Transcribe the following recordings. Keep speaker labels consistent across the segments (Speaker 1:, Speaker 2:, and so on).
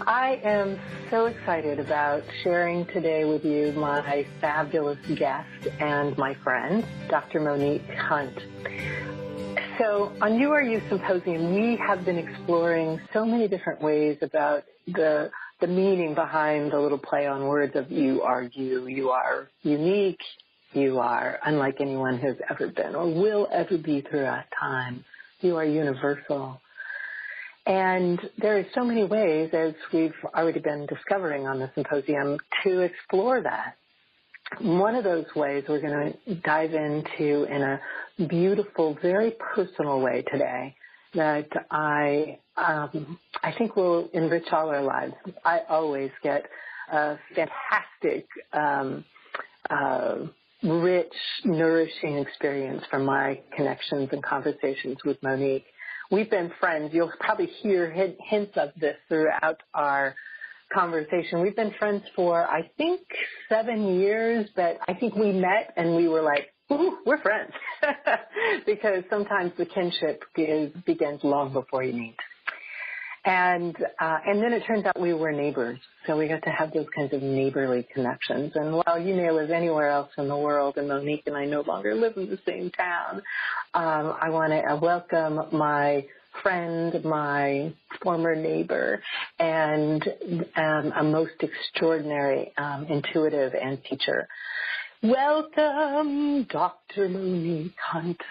Speaker 1: I am so excited about sharing today with you my fabulous guest and my friend, Dr. Monique Hunt. So on You Are You Symposium, we have been exploring so many different ways about the meaning behind the little play on words of you are unique, you are unlike anyone who's ever been or will ever be throughout time, you are universal. And there are so many ways, as we've already been discovering on the symposium, to explore that. One of those ways we're going to dive into in a beautiful, very personal way today that I think will enrich all our lives. I always get a fantastic, rich, nourishing experience from my connections and conversations with Monique. We've been friends. You'll probably hear hints of this throughout our conversation. We've been friends for, I think, 7 years, but I think we met and we were like, ooh, we're friends. Because sometimes the kinship begins long before you meet. And then it turns out we were neighbors. So we got to have those kinds of neighborly connections. And while you may live anywhere else in the world, and Monique and I no longer live in the same town, I want to welcome my friend, my former neighbor, and a most extraordinary intuitive and teacher. Welcome, Dr. Monique Hunt.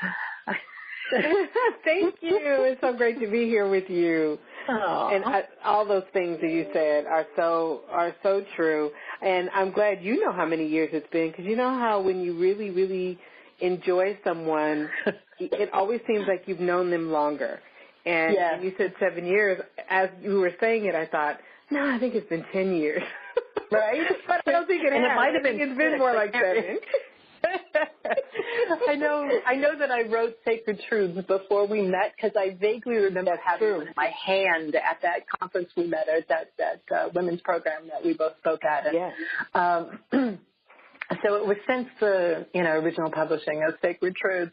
Speaker 2: Thank you. It's so great to be here with you.
Speaker 1: Aww.
Speaker 2: And all those things that you said are so true. And I'm glad you know how many years it's been, because you know how when you really, really enjoy someone, it always seems like you've known them longer. And
Speaker 1: yes.
Speaker 2: When you said 7 years, as you were saying it, I thought, no, I think it's been 10 years.
Speaker 1: Right?
Speaker 2: But I don't think it has.
Speaker 1: It might have been
Speaker 2: it's been more like 7.
Speaker 1: I know that I wrote Sacred Truths before we met because I vaguely remember having it in my hand at that conference we met at that women's program that we both spoke at. And,
Speaker 2: yes.
Speaker 1: So it was since the original publishing of Sacred Truths.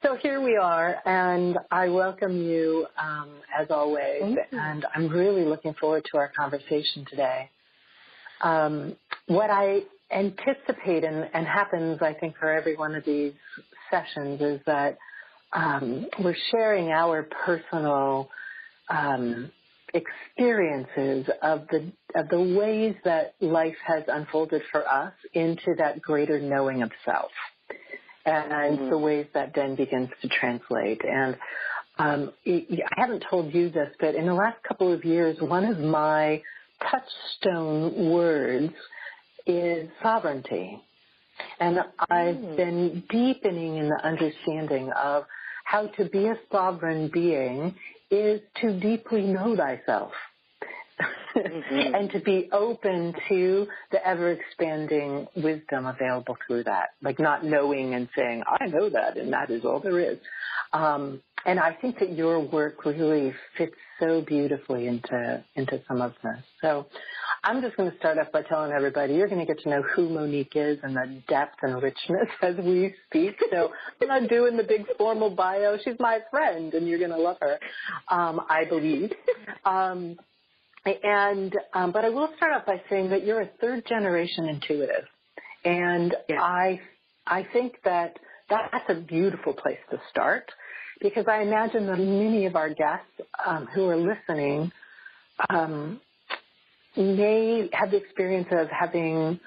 Speaker 1: So here we are, and I welcome you as always. And I'm really looking forward to our conversation today. What I anticipate and happens, I think, for every one of these sessions is that we're sharing our personal experiences of the ways that life has unfolded for us into that greater knowing of self, and the ways that then begins to translate. And I haven't told you this, but in the last couple of years, one of my touchstone words is sovereignty. And I've been deepening in the understanding of how to be a sovereign being is to deeply know thyself and to be open to the ever-expanding wisdom available through that, like not knowing and saying, I know that and that is all there is. And I think that your work really fits so beautifully into some of this. So I'm just going to start off by telling everybody you're going to get to know who Monique is and the depth and richness as we speak. So I'm not doing the big formal bio. She's my friend, and you're going to love her, I believe. But I will start off by saying that you're a third-generation intuitive. And yes. I think that that's a beautiful place to start, because I imagine that many of our guests who are listening may have the experience of having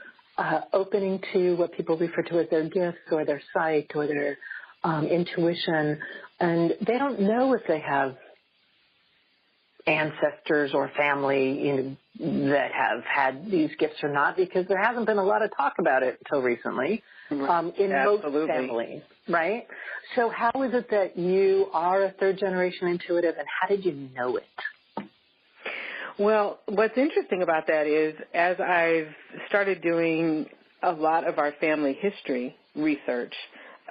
Speaker 1: opening to what people refer to as their gifts or their sight or their intuition, and they don't know if they have ancestors or family that have had these gifts or not, because there hasn't been a lot of talk about it until recently in most families, right? So how is it that you are a third-generation intuitive, and how did you know it?
Speaker 2: Well, what's interesting about that is as I've started doing a lot of our family history research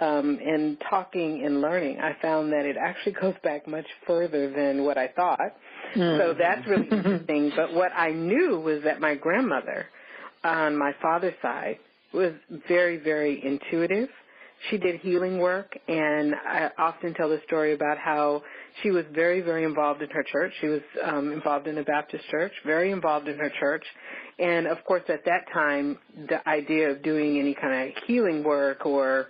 Speaker 2: and talking and learning, I found that it actually goes back much further than what I thought. So that's really interesting. But what I knew was that my grandmother on my father's side was very, very intuitive, she did healing work, and I often tell the story about how she was very, very involved in her church. She was involved in a Baptist church, very involved in her church. And, of course, at that time, the idea of doing any kind of healing work or,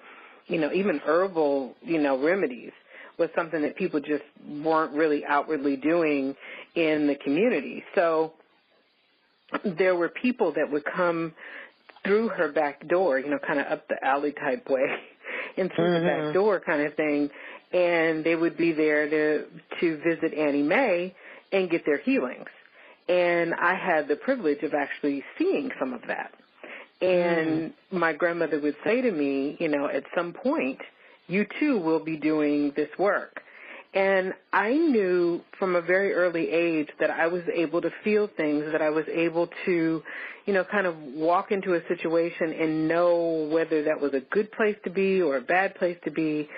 Speaker 2: even herbal, remedies was something that people just weren't really outwardly doing in the community. So there were people that would come through her back door, kind of up the alley type way, and through the back door kind of thing, and they would be there to visit Annie Mae and get their healings. And I had the privilege of actually seeing some of that. And my grandmother would say to me, at some point, you too will be doing this work. And I knew from a very early age that I was able to feel things, that I was able to, kind of walk into a situation and know whether that was a good place to be or a bad place to be.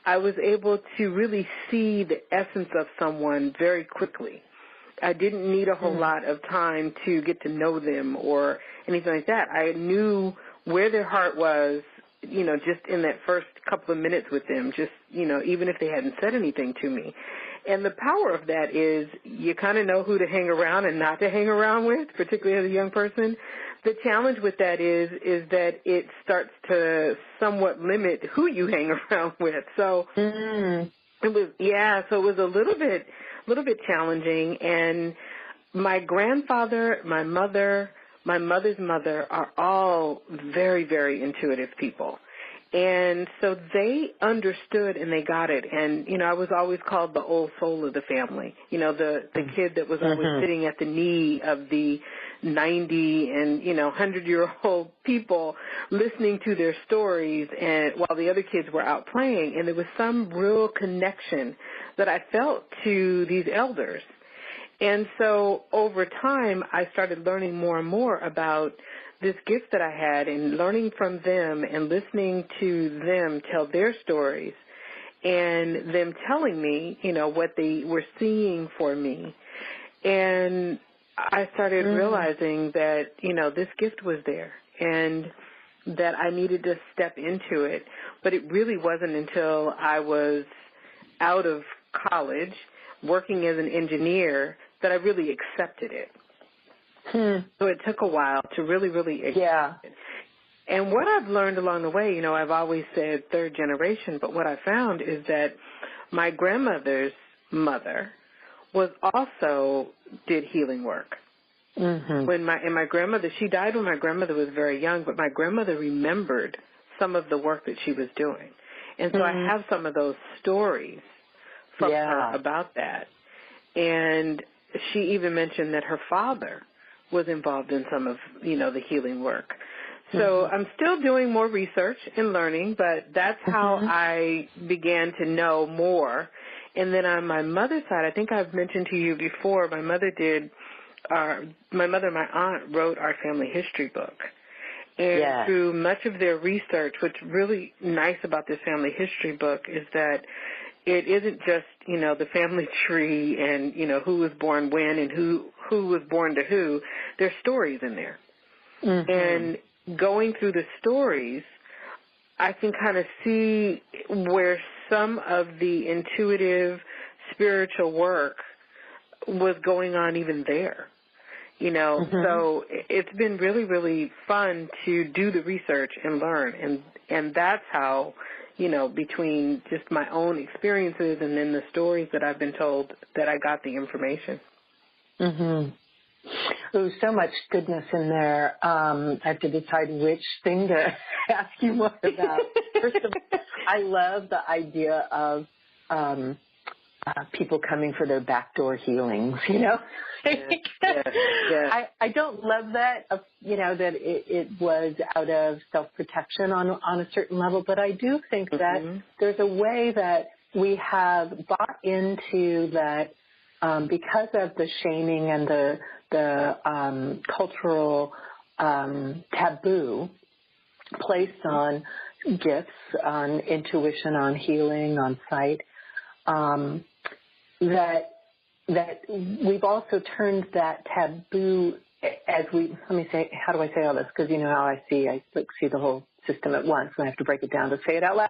Speaker 2: I was able to really see the essence of someone very quickly. I didn't need a whole lot of time to get to know them or anything like that. I knew where their heart was, just in that first couple of minutes with them, just, even if they hadn't said anything to me. And the power of that is you kind of know who to hang around and not to hang around with, particularly as a young person. The challenge with that is that it starts to somewhat limit who you hang around with. So it was a little bit challenging. And my grandfather, my mother's mother are all very, very intuitive people. And so they understood and they got it. And, I was always called the old soul of the family, the kid that was always sitting at the knee of the 90 and, 100-year-old people listening to their stories and while the other kids were out playing. And there was some real connection that I felt to these elders. And so over time, I started learning more and more about this gift that I had and learning from them and listening to them tell their stories and them telling me, what they were seeing for me. And I started realizing that, this gift was there and that I needed to step into it. But it really wasn't until I was out of college working as an engineer that I really accepted it. So it took a while to really, really accept it. And what I've learned along the way, I've always said third generation, but what I found is that my grandmother's mother did healing work. When my grandmother, she died when my grandmother was very young, but my grandmother remembered some of the work that she was doing. And so I have some of those stories from her about that. And she even mentioned that her father was involved in some of, the healing work. So I'm still doing more research and learning, but that's how I began to know more. And then on my mother's side, I think I've mentioned to you before, my mother and my aunt wrote our family history book. And through much of their research, what's really nice about this family history book is that it isn't just, the family tree and, who was born when and who was born to who. There's stories in there. And going through the stories, I can kind of see where some of the intuitive spiritual work was going on even there. So it's been really, really fun to do the research and learn. And that's how, between just my own experiences and then the stories that I've been told that I got the information.
Speaker 1: Oh, so much goodness in there. I have to decide which thing to ask you more about. First of all, I love the idea of people coming for their backdoor healings, I don't love that, that it was out of self-protection on a certain level, but I do think that there's a way that we have bought into that because of the shaming and the cultural taboo placed on gifts, on intuition, on healing, on sight, that we've also turned that taboo as let me say, how do I say all this? Because you know how I see the whole system at once, and I have to break it down to say it out loud.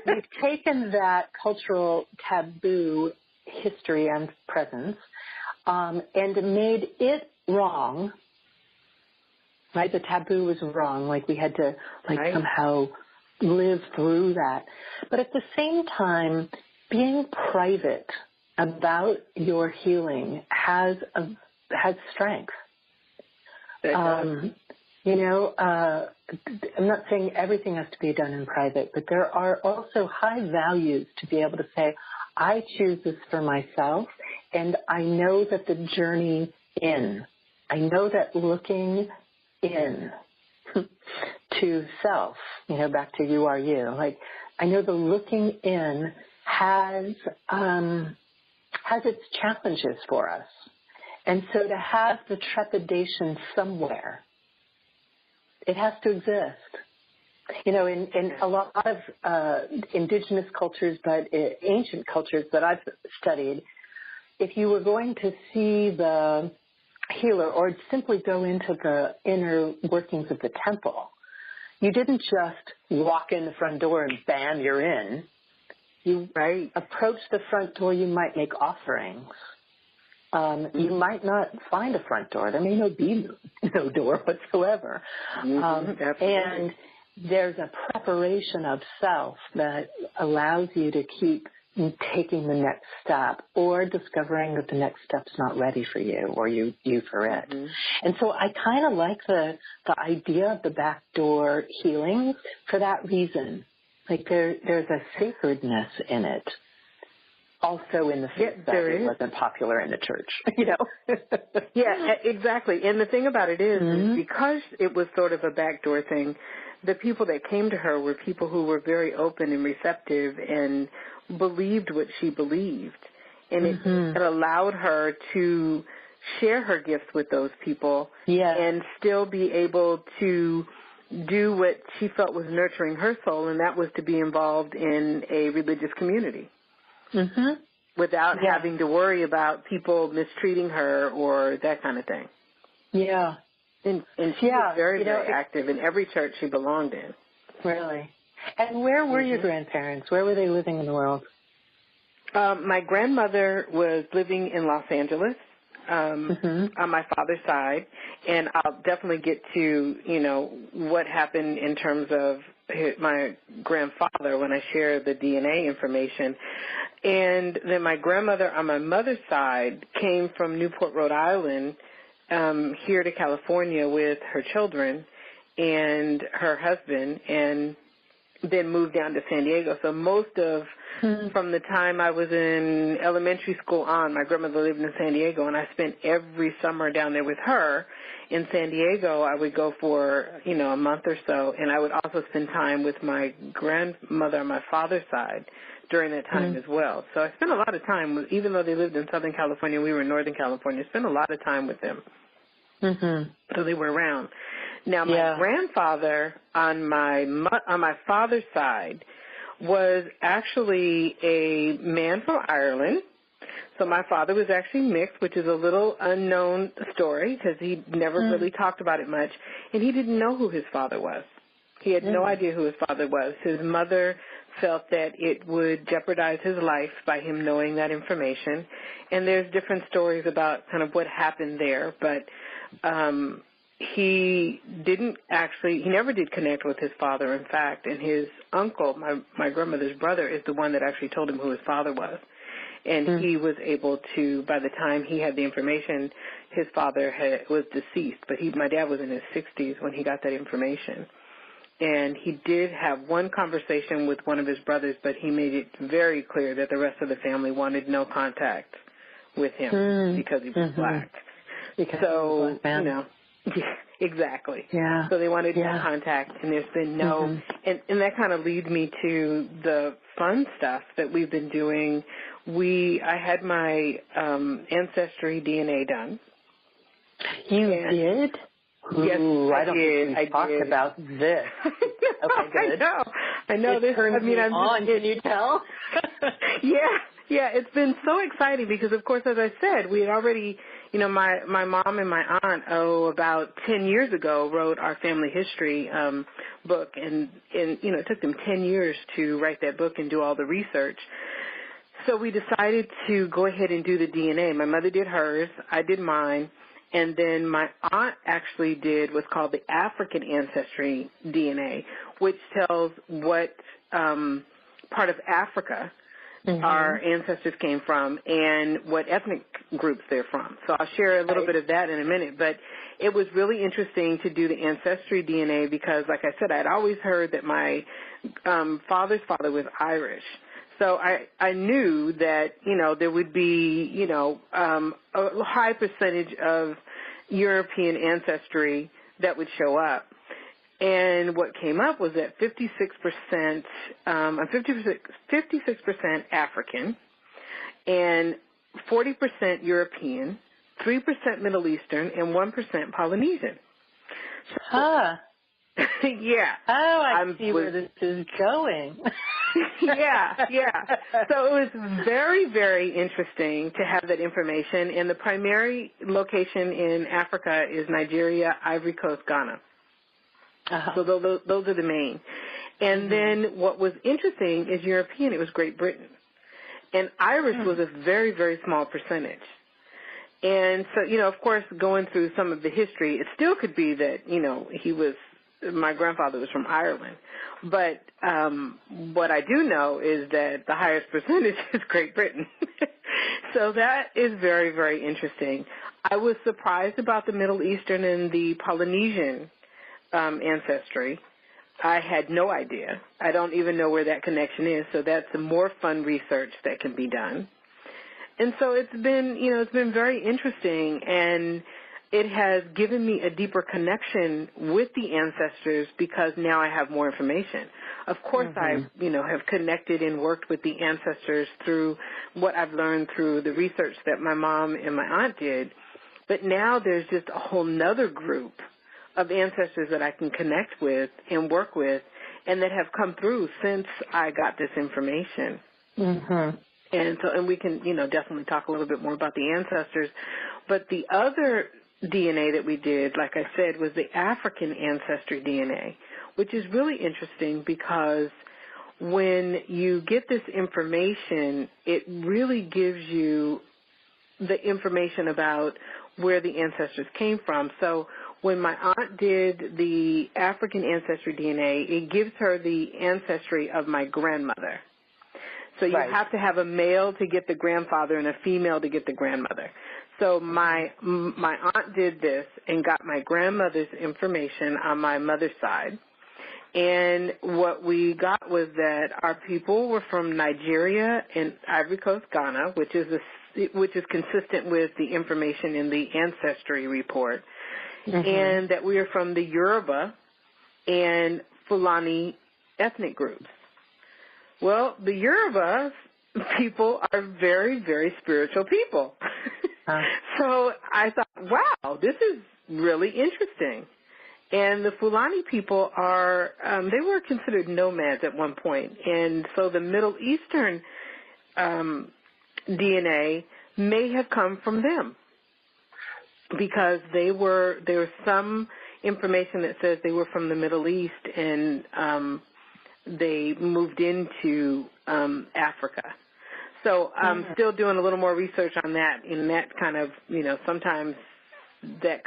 Speaker 1: We've taken that cultural taboo history and presence and made it wrong. Right? The taboo was wrong. Like we had to somehow live through that. But at the same time, being private about your healing has strength. I'm not saying everything has to be done in private, but there are also high values to be able to say, I choose this for myself, and I know that the journey I know that looking in to self, back to you are you, like I know the looking in has its challenges for us. And so to have the trepidation somewhere, it has to exist. In a lot of indigenous cultures, but ancient cultures that I've studied, if you were going to see the healer or simply go into the inner workings of the temple, you didn't just walk in the front door and bam, you're in. You approach the front door, you might make offerings. You might not find a front door. There may be no door whatsoever. And there's a preparation of self that allows you to keep taking the next step or discovering that the next step's not ready for you or you for it. And so I kind of like the idea of the back door healings for that reason. Like there's a sacredness in it. Also in the fact that it wasn't popular in the church,
Speaker 2: Yeah, exactly. And the thing about it is because it was sort of a backdoor thing, the people that came to her were people who were very open and receptive and believed what she believed. And it allowed her to share her gifts with those people and still be able to do what she felt was nurturing her soul, and that was to be involved in a religious community. Without having to worry about people mistreating her or that kind of thing.
Speaker 1: Yeah.
Speaker 2: And she was very, very active in every church she belonged in.
Speaker 1: Really? And where were your grandparents? Where were they living in the world?
Speaker 2: My grandmother was living in Los Angeles on my father's side, and I'll definitely get to, what happened in terms of my grandfather when I share the DNA information. And then my grandmother on my mother's side came from Newport, Rhode Island, here to California with her children and her husband, and then moved down to San Diego. So most of, from the time I was in elementary school on, my grandmother lived in San Diego, and I spent every summer down there with her. In San Diego, I would go for, a month or so, and I would also spend time with my grandmother on my father's side during that time as well. So I spent a lot of time, even though they lived in Southern California, we were in Northern California, I spent a lot of time with them. So they were around. Now, my grandfather on my father's side was actually a man from Ireland. So my father was actually mixed, which is a little unknown story because he never really talked about it much, and he didn't know who his father was. He had no idea who his father was. His mother felt that it would jeopardize his life by him knowing that information, and there's different stories about kind of what happened there, but he never did connect with his father, in fact, and his uncle, my grandmother's brother, is the one that actually told him who his father was. And he was able to, by the time he had the information, his father was deceased, but my dad was in his 60s when he got that information. And he did have one conversation with one of his brothers, but he made it very clear that the rest of the family wanted no contact with him because he was black.
Speaker 1: Because he was black.
Speaker 2: Exactly.
Speaker 1: Yeah.
Speaker 2: So they wanted no contact, and there's been no, and that kind of leads me to the fun stuff that we've been doing. I had my ancestry DNA done.
Speaker 1: You did?
Speaker 2: Yes,
Speaker 1: I don't think we talked about this. Okay, good.
Speaker 2: I know. This
Speaker 1: turns me on. Can you tell?
Speaker 2: Yeah. It's been so exciting because, of course, as I said, we had already, my mom and my aunt, about 10 years ago, wrote our family history book, and it took them 10 years to write that book and do all the research. So we decided to go ahead and do the DNA. My mother did hers, I did mine, and then my aunt actually did what's called the African ancestry DNA, which tells what part of Africa our ancestors came from and what ethnic groups they're from. So I'll share a little bit of that in a minute. But it was really interesting to do the ancestry DNA because, like I said, I'd always heard that my father's father was Irish. So I knew that, there would be, a high percentage of European ancestry that would show up. And what came up was that 56% African and 40% European, 3% Middle Eastern, and 1% Polynesian.
Speaker 1: Huh.
Speaker 2: Yeah.
Speaker 1: Oh, I see where this is going.
Speaker 2: Yeah. So it was very, very interesting to have that information. And the primary location in Africa is Nigeria, Ivory Coast, Ghana. So those are the main. And then what was interesting is European, it was Great Britain. And Irish was a very, very small percentage. And so, of course, going through some of the history, it still could be that, my grandfather was from Ireland. But what I do know is that the highest percentage is Great Britain. So that is very, very interesting. I was surprised about the Middle Eastern and the Polynesian ancestry. I had no idea. I don't even know where that connection is, so that's some more fun research that can be done. And so it's been very interesting, and it has given me a deeper connection with the ancestors because now I have more information. Of course, I have connected and worked with the ancestors through what I've learned through the research that my mom and my aunt did, but now there's just a whole nother group of ancestors that I can connect with and work with and that have come through since I got this information. And we can, definitely talk a little bit more about the ancestors. But the other DNA that we did, like I said, was the African ancestry DNA, which is really interesting because when you get this information, it really gives you the information about where the ancestors came from. So when my aunt did the African ancestry DNA, it gives her the ancestry of my grandmother. So you have to have a male to get the grandfather and a female to get the grandmother. So my aunt did this and got my grandmother's information on my mother's side. And what we got was that our people were from Nigeria and Ivory Coast, Ghana, which is consistent with the information in the ancestry report. And that we are from the Yoruba and Fulani ethnic groups. Well, the Yoruba people are very, very spiritual people. So I thought, wow, this is really interesting. And the Fulani people are, they were considered nomads at one point. And so the Middle Eastern DNA may have come from them. Because there was some information that says they were from the Middle East and they moved into Africa. So I'm still doing a little more research on that. And that kind of, sometimes that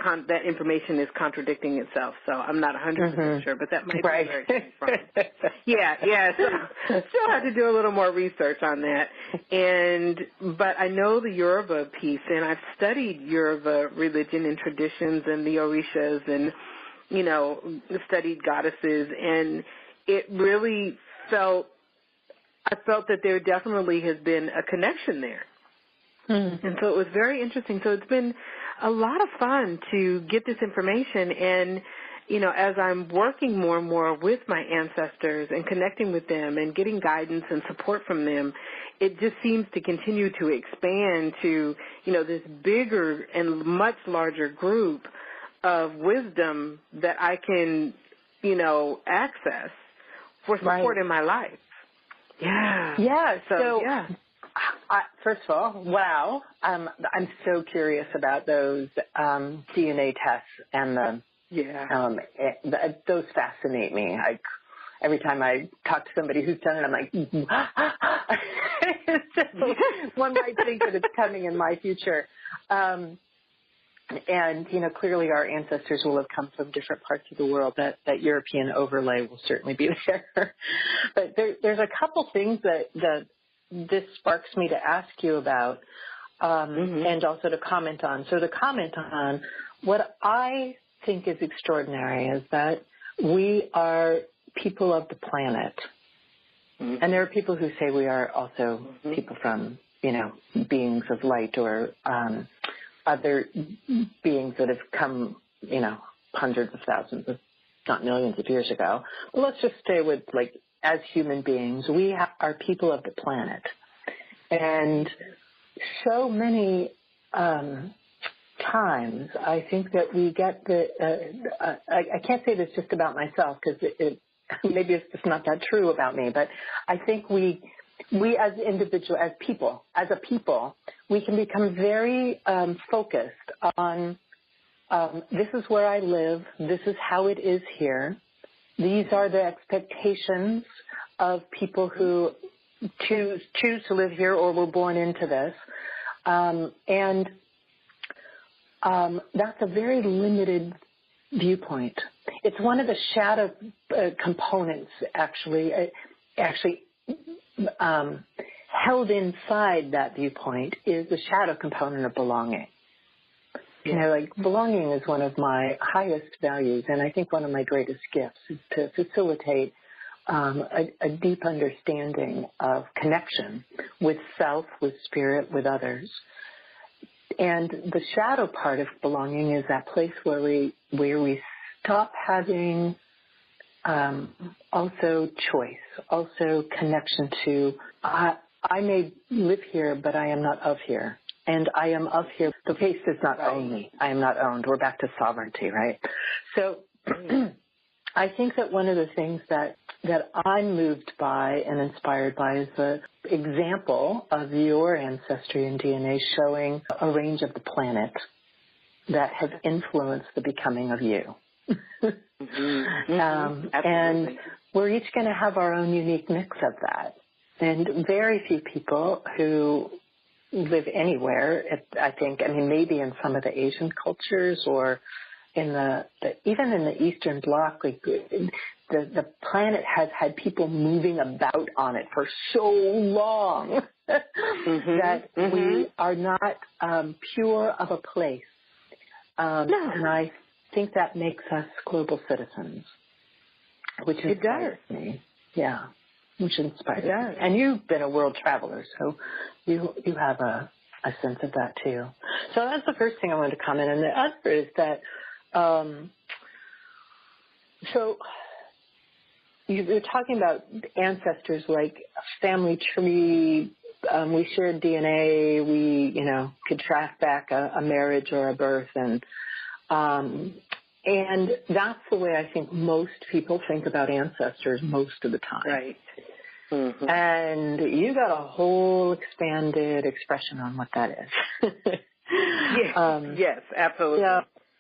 Speaker 2: information is contradicting itself. So I'm not 100% sure, but that might be where it came from. Yeah. So still have to do a little more research on that. But I know the Yoruba piece, and I've studied Yoruba religion and traditions and the Orishas and, studied goddesses, and it really I felt that there definitely has been a connection there. And so it was very interesting. So it's been a lot of fun to get this information. And, as I'm working more and more with my ancestors and connecting with them and getting guidance and support from them, it just seems to continue to expand to, this bigger and much larger group of wisdom that I can, access for support in my life. Yeah.
Speaker 1: Yeah. So First of all, wow. I'm so curious about those DNA tests and those fascinate me. Every time I talk to somebody who's done it, I'm like, so one might think that it's coming in my future. And, clearly our ancestors will have come from different parts of the world. That European overlay will certainly be there. But there's a couple things that this sparks me to ask you about and also to comment on. So to comment on, what I think is extraordinary is that we are people of the planet. And there are people who say we are also people from, beings of light or other beings that have come, hundreds of thousands, of, not millions of years ago. Well, let's just stay with, as human beings, we are people of the planet. And so many times I think that we get I can't say this just about myself because maybe it's just not that true about me, but I think we as individuals, as a people, we can become very focused on this is where I live, this is how it is here, these are the expectations of people who choose to live here or were born into this, and that's a very limited viewpoint. It's one of the shadow components, actually held inside that viewpoint is the shadow component of belonging. Belonging is one of my highest values, and I think one of my greatest gifts is to facilitate a deep understanding of connection with self, with spirit, with others. And the shadow part of belonging is that place where we stop having also choice, also connection to, I may live here, but I am not of here. And I am of here. The place does not own me. I am not owned. We're back to sovereignty, right? So I think that one of the things that I'm moved by and inspired by is the example of your ancestry and DNA showing a range of the planet that have influenced the becoming of you. And we're each going to have our own unique mix of that. And very few people who live anywhere, I think, maybe in some of the Asian cultures or in even in the Eastern Bloc, the planet has had people moving about on it for so long that we are not pure of a place. And I think that makes us global citizens, which inspires me. Yeah, which inspires me. And you've been a world traveler, so you have a sense of that too. So that's the first thing I wanted to comment on. The other is that so you're talking about ancestors like a family tree. We shared DNA. We, could track back a marriage or a birth, and that's the way I think most people think about ancestors most of the time. Right. Mm-hmm. And you got a whole expanded expression on what that is.
Speaker 2: Yes, absolutely.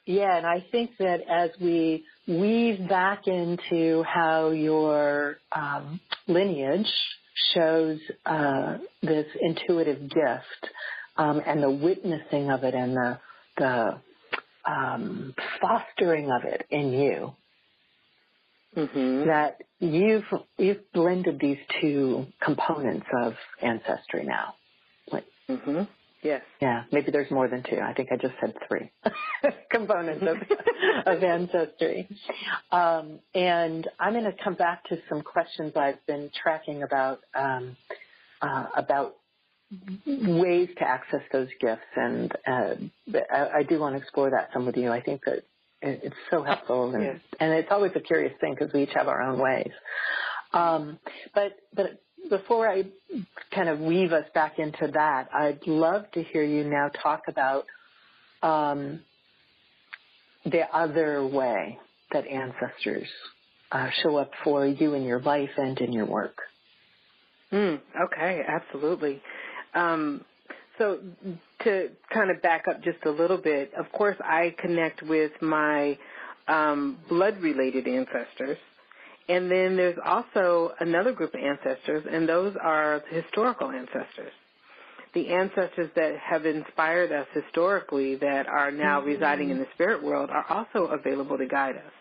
Speaker 1: Yeah, and I think that as we weave back into how your lineage shows this intuitive gift and the witnessing of it and the fostering of it in you, that you've blended these two components of ancestry now.
Speaker 2: Yes.
Speaker 1: Yeah, maybe there's more than two. I think I just said three components of ancestry. And I'm going to come back to some questions I've been tracking about ways to access those gifts. And I do want to explore that some with you. I think that it's so helpful. And it's always a curious thing because we each have our own ways. But before I kind of weave us back into that, I'd love to hear you now talk about the other way that ancestors show up for you in your life and in your work.
Speaker 2: Okay, absolutely. So to kind of back up just a little bit, of course, I connect with my blood-related ancestors. And then there's also another group of ancestors, and those are historical ancestors. The ancestors that have inspired us historically that are now residing in the spirit world are also available to guide us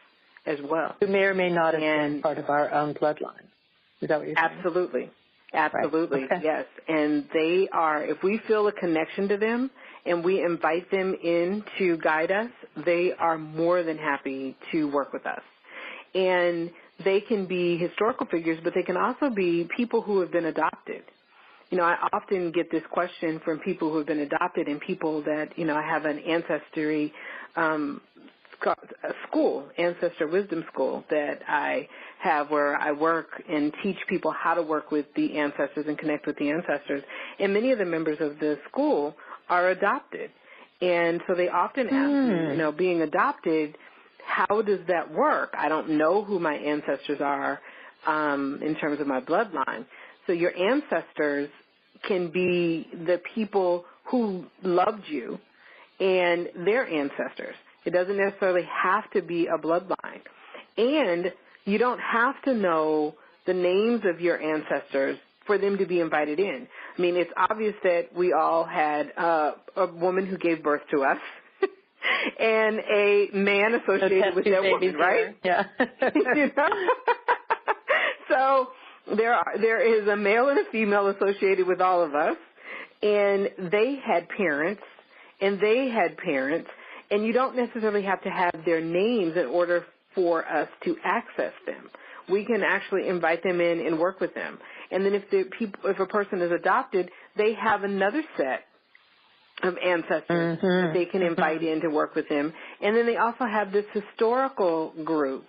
Speaker 2: as well.
Speaker 1: Who may or may not have been part of our own bloodline. Is that what you're saying?
Speaker 2: Absolutely. Absolutely,
Speaker 1: right. Okay.
Speaker 2: Yes. And they are, if we feel a connection to them and we invite them in to guide us, they are more than happy to work with us. And they can be historical figures, but they can also be people who have been adopted. You know, I often get this question from people who have been adopted and people that, you know, I have an ancestry school, Ancestor Wisdom School, that I have where I work and teach people how to work with the ancestors and connect with the ancestors. And many of the members of the school are adopted. And so they often ask me, you know, being adopted, how does that work? I don't know who my ancestors are in terms of my bloodline. So your ancestors can be the people who loved you and their ancestors. It doesn't necessarily have to be a bloodline. And you don't have to know the names of your ancestors for them to be invited in. I mean, it's obvious that we all had a woman who gave birth to us and a man associated with that woman, right?
Speaker 1: Yeah.
Speaker 2: You know? So there is a male and a female associated with all of us, and they had parents, and they had parents, and you don't necessarily have to have their names in order for us to access them. We can actually invite them in and work with them. And then if a person is adopted, they have another set of ancestors that they can invite in to work with them. And then they also have this historical group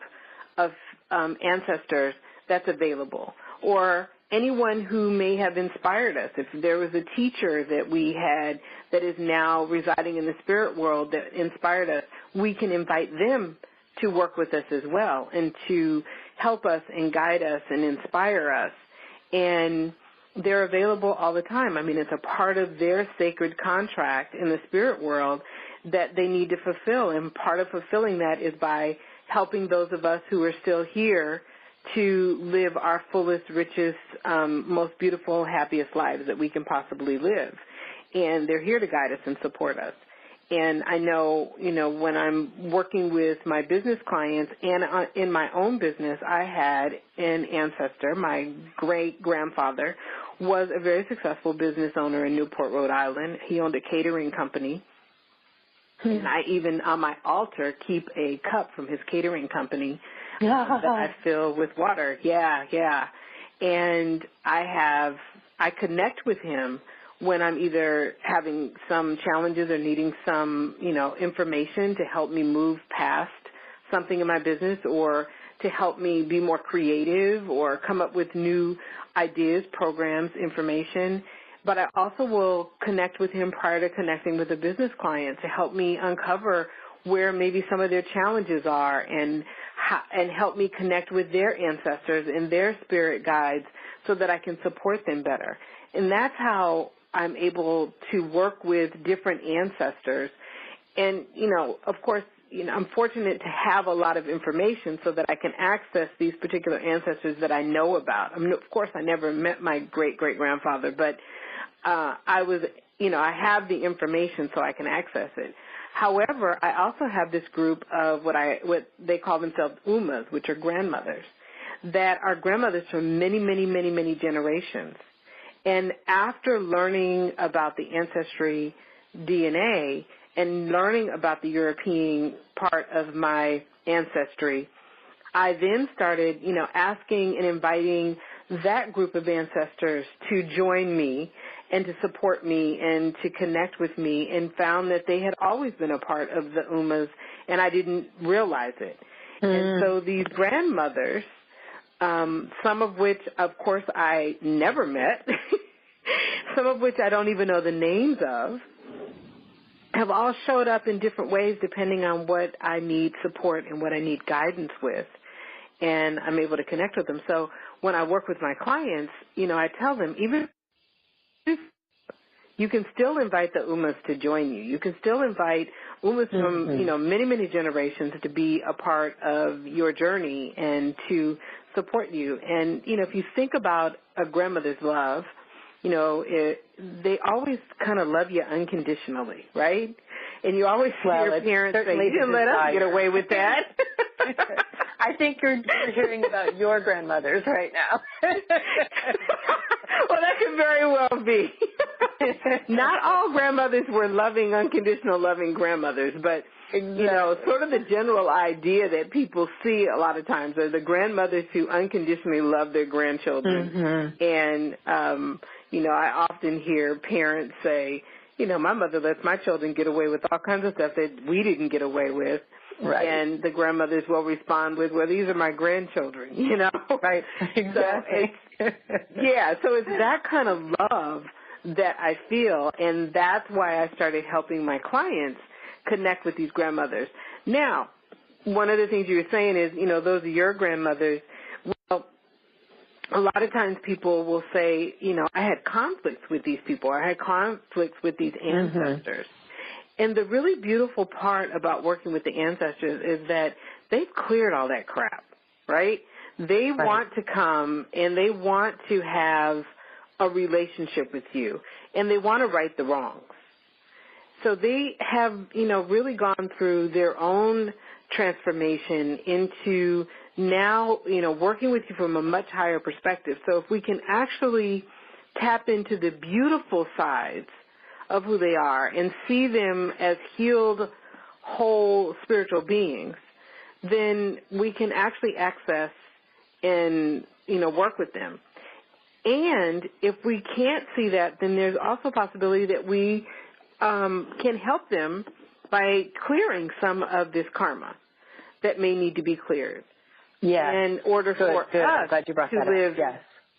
Speaker 2: of ancestors that's available, or anyone who may have inspired us. If there was a teacher that we had that is now residing in the spirit world that inspired us, we can invite them to work with us as well and to help us and guide us and inspire us. And they're available all the time. I mean, it's a part of their sacred contract in the spirit world that they need to fulfill. And part of fulfilling that is by helping those of us who are still here to live our fullest, richest, most beautiful, happiest lives that we can possibly live. And they're here to guide us and support us. And I know, you know, when I'm working with my business clients and in my own business, I had an ancestor. My great-grandfather was a very successful business owner in Newport, Rhode Island. He owned a catering company. And I even, on my altar, keep a cup from his catering company that I fill with water. Yeah. And I connect with him when I'm either having some challenges or needing some, you know, information to help me move past something in my business, or to help me be more creative or come up with new ideas, programs, information. But I also will connect with him prior to connecting with a business client to help me uncover where maybe some of their challenges are and help me connect with their ancestors and their spirit guides so that I can support them better. And that's how I'm able to work with different ancestors. And, you know, of course, you know, I'm fortunate to have a lot of information so that I can access these particular ancestors that I know about. I mean, of course, I never met my great-great-grandfather, but I have the information so I can access it. However, I also have this group of what they call themselves umas, which are grandmothers, that are grandmothers for many, many, many, many generations. And after learning about the ancestry DNA and learning about the European part of my ancestry, I then started, you know, asking and inviting that group of ancestors to join me and to support me and to connect with me, and found that they had always been a part of the umas, and I didn't realize it. And so these grandmothers, some of which, of course, I never met, some of which I don't even know the names of, have all showed up in different ways depending on what I need support and what I need guidance with, and I'm able to connect with them. So when I work with my clients, you know, I tell them, even if you can still invite the Umas to join you. You can still invite Umas from, many, many generations to be a part of your journey and to support you. And, if you think about a grandmother's love, they always kind of love you unconditionally, right? And you always hear your parents say, you didn't let us get away with that.
Speaker 1: I think you're hearing about your grandmothers right now.
Speaker 2: Well, that could very well be. Not all grandmothers were loving, unconditional loving grandmothers, but, sort of the general idea that people see a lot of times are the grandmothers who unconditionally love their grandchildren. And, I often hear parents say, my mother lets my children get away with all kinds of stuff that we didn't get away with.
Speaker 1: Right.
Speaker 2: And the grandmothers will respond with, well, these are my grandchildren,
Speaker 1: Right. Exactly.
Speaker 2: So it's that kind of love that I feel, and that's why I started helping my clients connect with these grandmothers. Now, one of the things you were saying is, those are your grandmothers. Well, a lot of times people will say, I had conflicts with these people, or I had conflicts with these ancestors. And the really beautiful part about working with the ancestors is that they've cleared all that crap, right? They want to come and they want to have a relationship with you, and they want to right the wrongs. So they have, really gone through their own transformation into now, working with you from a much higher perspective. So if we can actually tap into the beautiful sides of who they are and see them as healed, whole spiritual beings, then we can actually access and, work with them. And if we can't see that, then there's also a possibility that we can help them by clearing some of this karma that may need to be cleared.
Speaker 1: Yeah.
Speaker 2: In order for us
Speaker 1: Glad you brought
Speaker 2: to
Speaker 1: that
Speaker 2: live.
Speaker 1: up.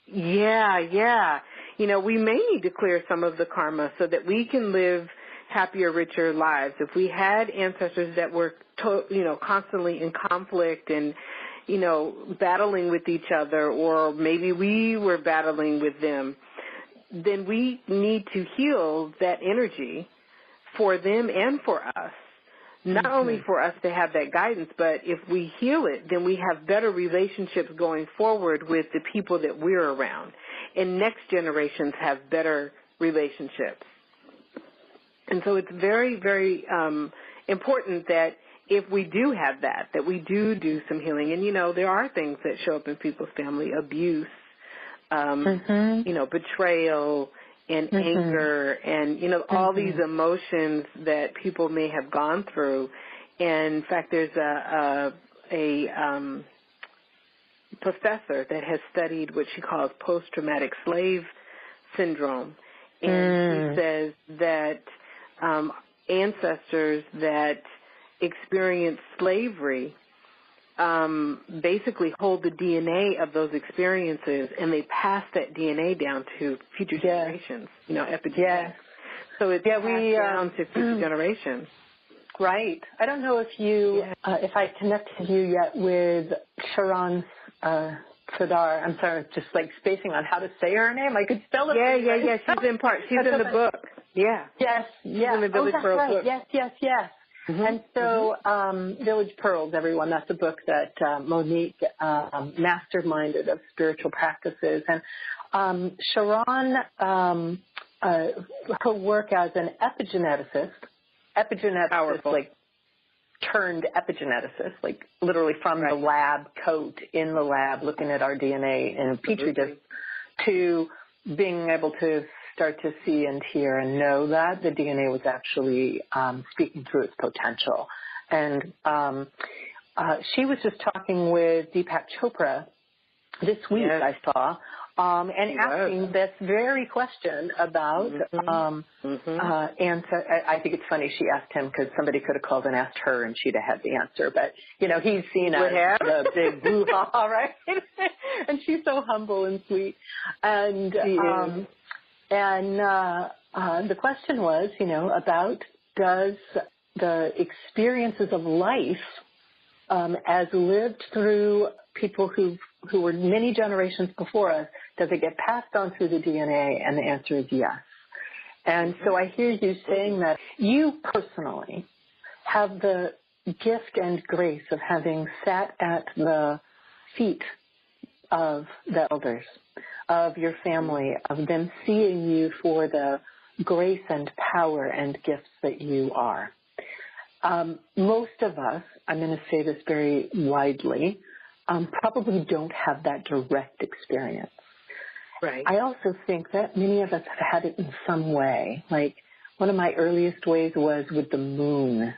Speaker 1: Yes.
Speaker 2: Yeah. We may need to clear some of the karma so that we can live happier, richer lives. If we had ancestors that were, constantly in conflict and, battling with each other, or maybe we were battling with them, then we need to heal that energy for them and for us. Not only for us to have that guidance, but if we heal it, then we have better relationships going forward with the people that we're around. And next generations have better relationships. And so it's very, very important that if we do have that we do some healing. And, there are things that show up in people's family, abuse, betrayal, and anger, and, all these emotions that people may have gone through. And, in fact, there's a professor that has studied what she calls post-traumatic slave syndrome. And she says that ancestors that experience slavery basically hold the DNA of those experiences, and they pass that DNA down to future generations, epigenetics. Yeah. So it's passed down to future generations.
Speaker 1: Right. I don't know if you, if I connected you yet with Sharon Sadar. I'm sorry, just like spacing on how to say her name. I could spell it.
Speaker 2: Yeah. She's in part. She's in the book. Yeah.
Speaker 1: Yes.
Speaker 2: She's in the Village Pearls book.
Speaker 1: Yes. And so Village Pearls, everyone, that's a book that Monique masterminded of spiritual practices. And Sharon, her work as an epigeneticist, like turned epigeneticist, like literally from the lab coat in the lab looking at our DNA in a petri dish, to being able to start to see and hear and know that the DNA was actually speaking through its potential. And she was just talking with Deepak Chopra this week, I saw, and asking this very question about I think it's funny she asked him because somebody could have called and asked her and she'd have had the answer. But, he's seen as the big boo-ha, right? And she's so humble and sweet. And the question was, about does the experiences of life as lived through people who were many generations before us, does it get passed on through the DNA? And the answer is yes. And so I hear you saying that you personally have the gift and grace of having sat at the feet of the elders, of your family, of them seeing you for the grace and power and gifts that you are. Most of us, I'm going to say this very widely, probably don't have that direct experience.
Speaker 2: Right.
Speaker 1: I also think that many of us have had it in some way. Like one of my earliest ways was with the moon.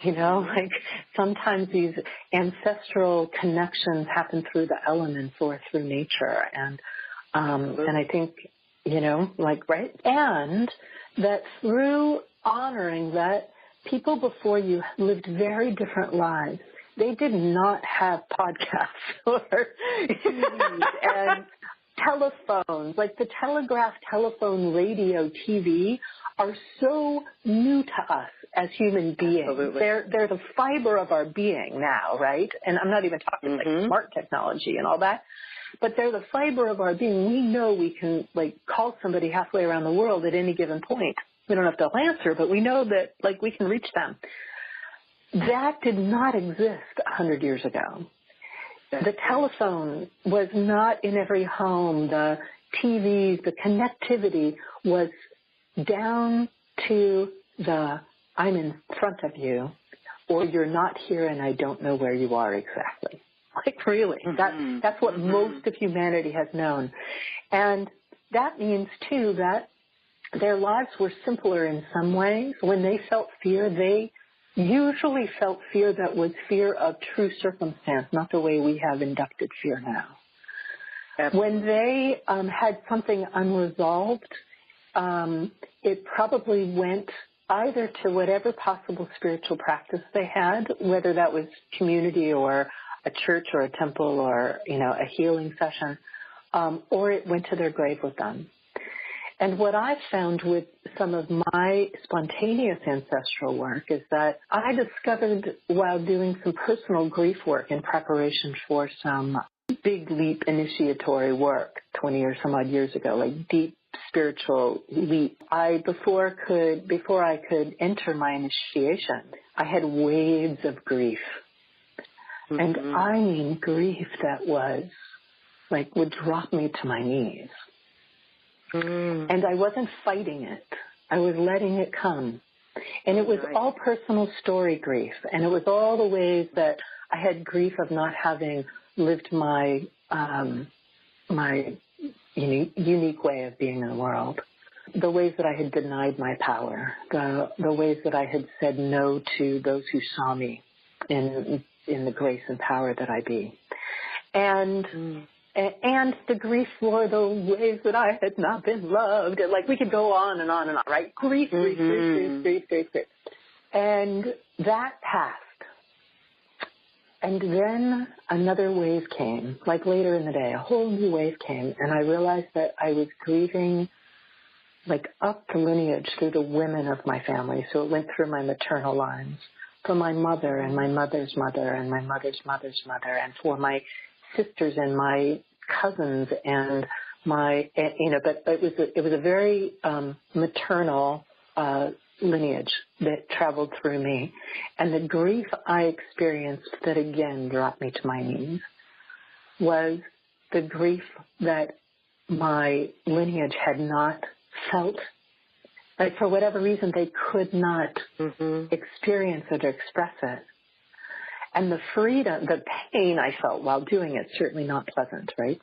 Speaker 1: You know, like sometimes these ancestral connections happen through the elements or through nature. And I think, you know, like, right. And that through honoring that people before you lived very different lives. They did not have podcasts or and telephones, like the telegraph, telephone, radio, TV are so new to us as human beings.
Speaker 2: Absolutely.
Speaker 1: They're the fiber of our being now, right? And I'm not even talking like smart technology and all that, but they're the fiber of our being. We know we can like call somebody halfway around the world at any given point. We don't know if they'll answer, but we know that like we can reach them. That did not exist 100 years ago. The telephone was not in every home. The TVs, the connectivity was down to the I'm in front of you, or you're not here and I don't know where you are exactly. Like really, that's what most of humanity has known. And that means too that their lives were simpler in some ways. When they felt fear, they usually felt fear that was fear of true circumstance, not the way we have inducted fear now. Absolutely. When they had something unresolved, it probably went either to whatever possible spiritual practice they had, whether that was community or a church or a temple or, you know, a healing session, or it went to their grave with them. And what I've found with some of my spontaneous ancestral work is that I discovered while doing some personal grief work in preparation for some big leap initiatory work 20 or some odd years ago, like deep spiritual leap. Before I could enter my initiation, I had waves of grief. And I mean grief that was like would drop me to my knees. And I wasn't fighting it. I was letting it come. And it was all personal story grief. And it was all the ways that I had grief of not having lived my my unique way of being in the world. The ways that I had denied my power. The ways that I had said no to those who saw me in the grace and power that I be. And the grief for the ways that I had not been loved. Like we could go on and on and on, right? Grief. And that passed. And then another wave came, like later in the day, a whole new wave came. And I realized that I was grieving like up the lineage through the women of my family. So it went through my maternal lines, for my mother and my mother's mother and my mother's mother's mother, and for my sisters and my cousins and my, you know, but it was a very maternal lineage that traveled through me. And the grief I experienced that again brought me to my knees was the grief that my lineage had not felt. Like for whatever reason, they could not experience it or express it. And the freedom, the pain I felt while doing it, certainly not pleasant, right?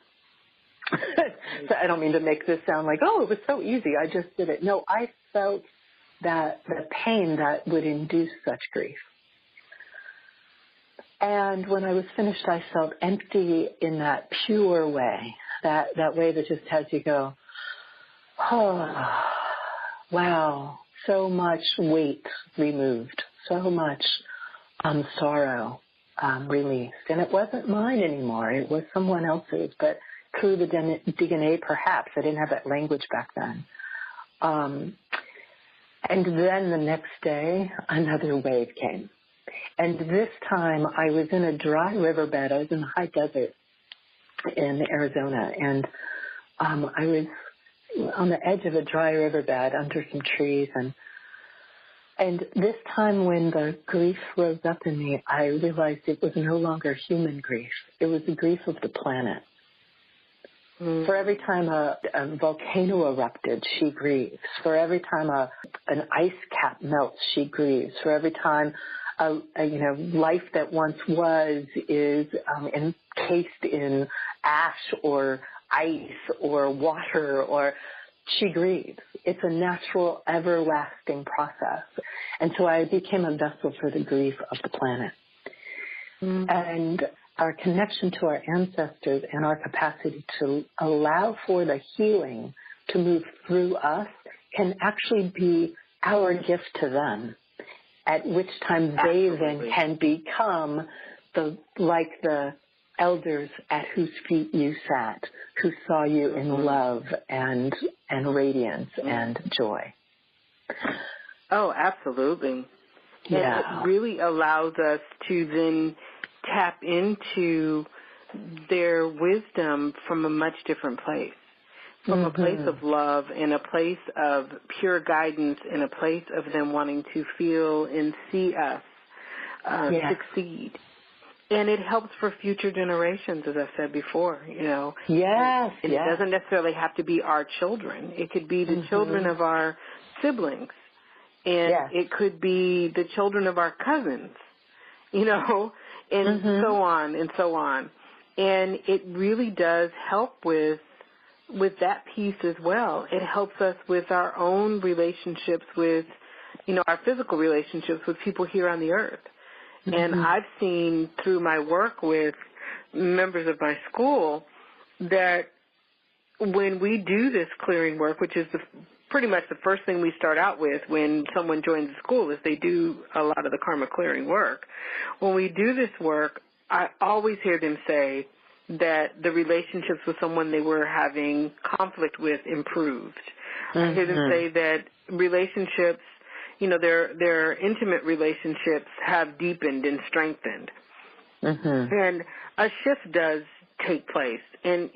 Speaker 1: So I don't mean to make this sound like, oh, it was so easy, I just did it. No, I felt that the pain that would induce such grief. And when I was finished, I felt empty in that pure way, that way that just has you go, oh, wow, so much weight removed, so much sorrow released. And it wasn't mine anymore. It was someone else's, but through the DNA perhaps. I didn't have that language back then. And then the next day, another wave came. And this time I was in a dry riverbed. I was in the high desert in Arizona. And I was on the edge of a dry riverbed under some trees, and this time when the grief rose up in me, I realized it was no longer human grief. It was the grief of the planet. Mm. For every time a volcano erupted, she grieves. For every time an ice cap melts, she grieves. For every time life that once was is encased in ash or ice or water, or she grieves. It's a natural, everlasting process. And so I became a vessel for the grief of the planet. Mm-hmm. And our connection to our ancestors and our capacity to allow for the healing to move through us can actually be our gift to them, at which time they then can become like the elders at whose feet you sat, who saw you in love and radiance and joy.
Speaker 2: Oh, absolutely.
Speaker 1: Yeah.
Speaker 2: And it really allows us to then tap into their wisdom from a much different place, from a place of love and a place of pure guidance and a place of them wanting to feel and see us succeed. And it helps for future generations, as I said before,
Speaker 1: Yes.
Speaker 2: And it doesn't necessarily have to be our children. It could be the children of our siblings. And it could be the children of our cousins, and so on and so on. And it really does help with that piece as well. It helps us with our own relationships with, our physical relationships with people here on the earth. And I've seen through my work with members of my school that when we do this clearing work, which is pretty much the first thing we start out with when someone joins the school, is they do a lot of the karma clearing work. When we do this work, I always hear them say that the relationships with someone they were having conflict with improved. I hear them say that relationships, their intimate relationships have deepened and strengthened. And a shift does take place. And,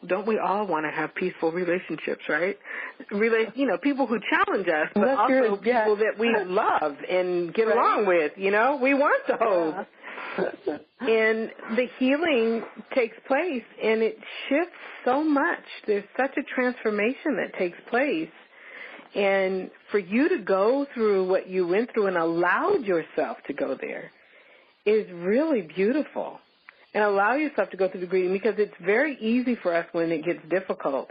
Speaker 2: don't we all want to have peaceful relationships, right? People who challenge us, but also people that we love and get along with, we want those. And the healing takes place, and it shifts so much. There's such a transformation that takes place. And for you to go through what you went through and allowed yourself to go there is really beautiful. And allow yourself to go through the grieving, because it's very easy for us when it gets difficult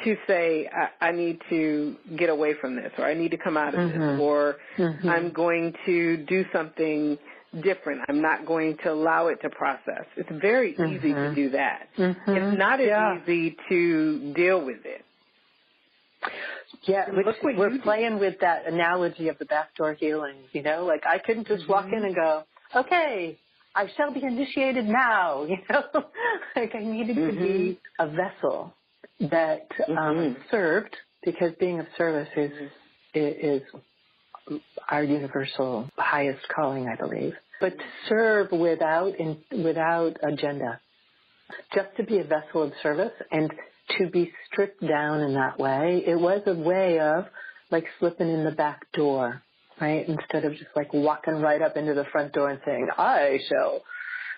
Speaker 2: to say, I need to get away from this, or I need to come out of this, or I'm going to do something different. I'm not going to allow it to process. It's very easy to do that. It's not as easy to deal with it.
Speaker 1: Yeah, we're playing with that analogy of the backdoor healing, like I couldn't just walk in and go, okay, I shall be initiated now, like I needed to be a vessel that served, because being of service is our universal highest calling, I believe. But to serve without agenda, just to be a vessel of service and to be stripped down in that way. It was a way of like slipping in the back door, right? Instead of just like walking right up into the front door and saying, I shall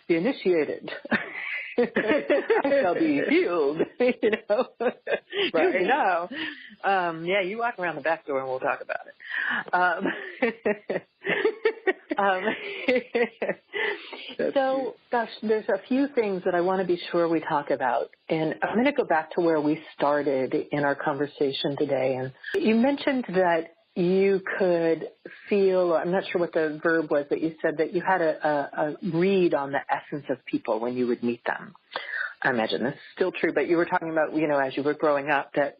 Speaker 1: be initiated. I shall be healed, Right. You walk around the back door and we'll talk about it. So, gosh, there's a few things that I want to be sure we talk about. And I'm going to go back to where we started in our conversation today. And you mentioned that you could feel, I'm not sure what the verb was, but you said that you had a read on the essence of people when you would meet them. I imagine this is still true, but you were talking about, as you were growing up that,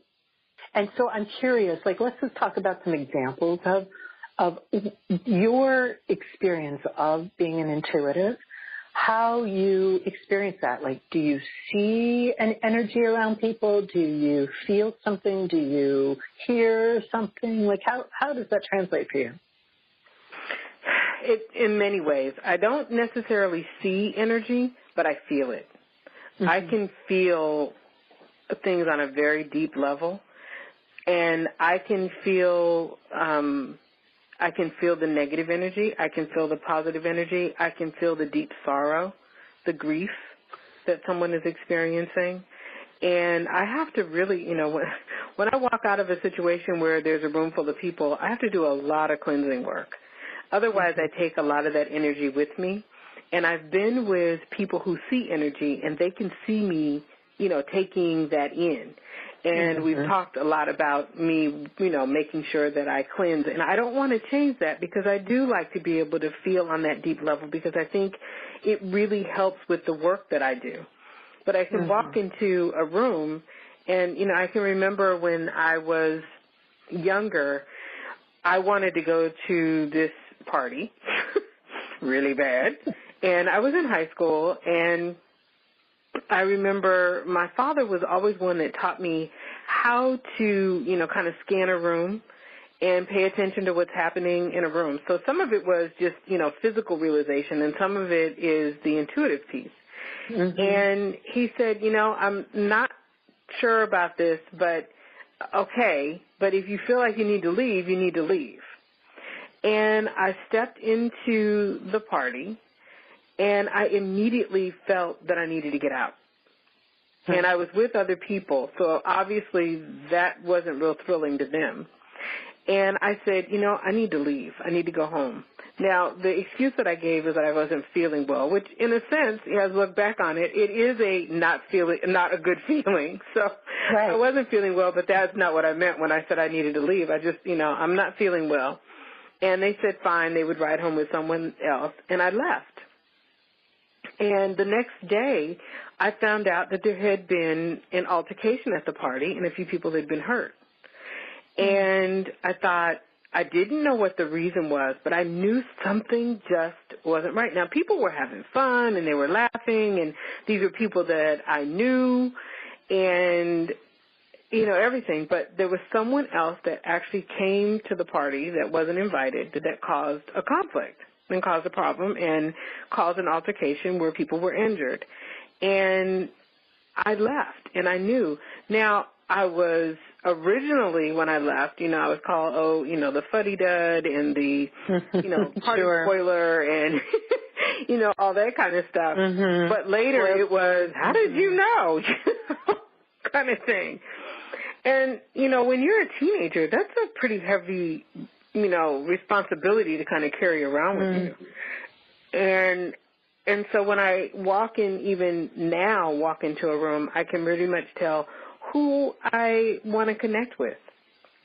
Speaker 1: and so I'm curious, like, let's just talk about some examples of your experience of being an intuitive, how you experience that. Like, do you see an energy around people? Do you feel something? Do you hear something? Like, how does that translate for you?
Speaker 2: In many ways. I don't necessarily see energy, but I feel it. I can feel things on a very deep level. and I can feel the negative energy. I can feel the positive energy. I can feel the deep sorrow, the grief that someone is experiencing. And I have to really, when I walk out of a situation where there's a room full of people, I have to do a lot of cleansing work. Otherwise, I take a lot of that energy with me. And I've been with people who see energy, and they can see me, taking that in. And we've talked a lot about me, making sure that I cleanse. And I don't want to change that, because I do like to be able to feel on that deep level, because I think it really helps with the work that I do. But I can walk into a room, and, I can remember when I was younger, I wanted to go to this party really bad. And I was in high school, and I remember my father was always one that taught me how to, kind of scan a room and pay attention to what's happening in a room. So some of it was just, physical realization, and some of it is the intuitive piece. And he said, I'm not sure about this, but okay, but if you feel like you need to leave, you need to leave. And I stepped into the party, and I immediately felt that I needed to get out. And I was with other people, so obviously that wasn't real thrilling to them. And I said, I need to leave. I need to go home. Now, the excuse that I gave is that I wasn't feeling well, which in a sense, as I look back on it, it is not a good feeling. So I wasn't feeling well, but that's not what I meant when I said I needed to leave. I just, I'm not feeling well. And they said fine, they would ride home with someone else, and I left. And the next day, I found out that there had been an altercation at the party, and a few people had been hurt. And I thought, I didn't know what the reason was, but I knew something just wasn't right. Now, people were having fun, and they were laughing, and these were people that I knew, and, everything. But there was someone else that actually came to the party that wasn't invited that caused a conflict and caused a problem and caused an altercation where people were injured. And I left, and I knew. Now, I was originally, when I left, I was called, the fuddy-dud and the, party spoiler and, all that kind of stuff. But later it was, how did you know? kind of thing. And, when you're a teenager, that's a pretty heavy, responsibility to kind of carry around with you. And so when I walk into a room, I can pretty much tell who I want to connect with,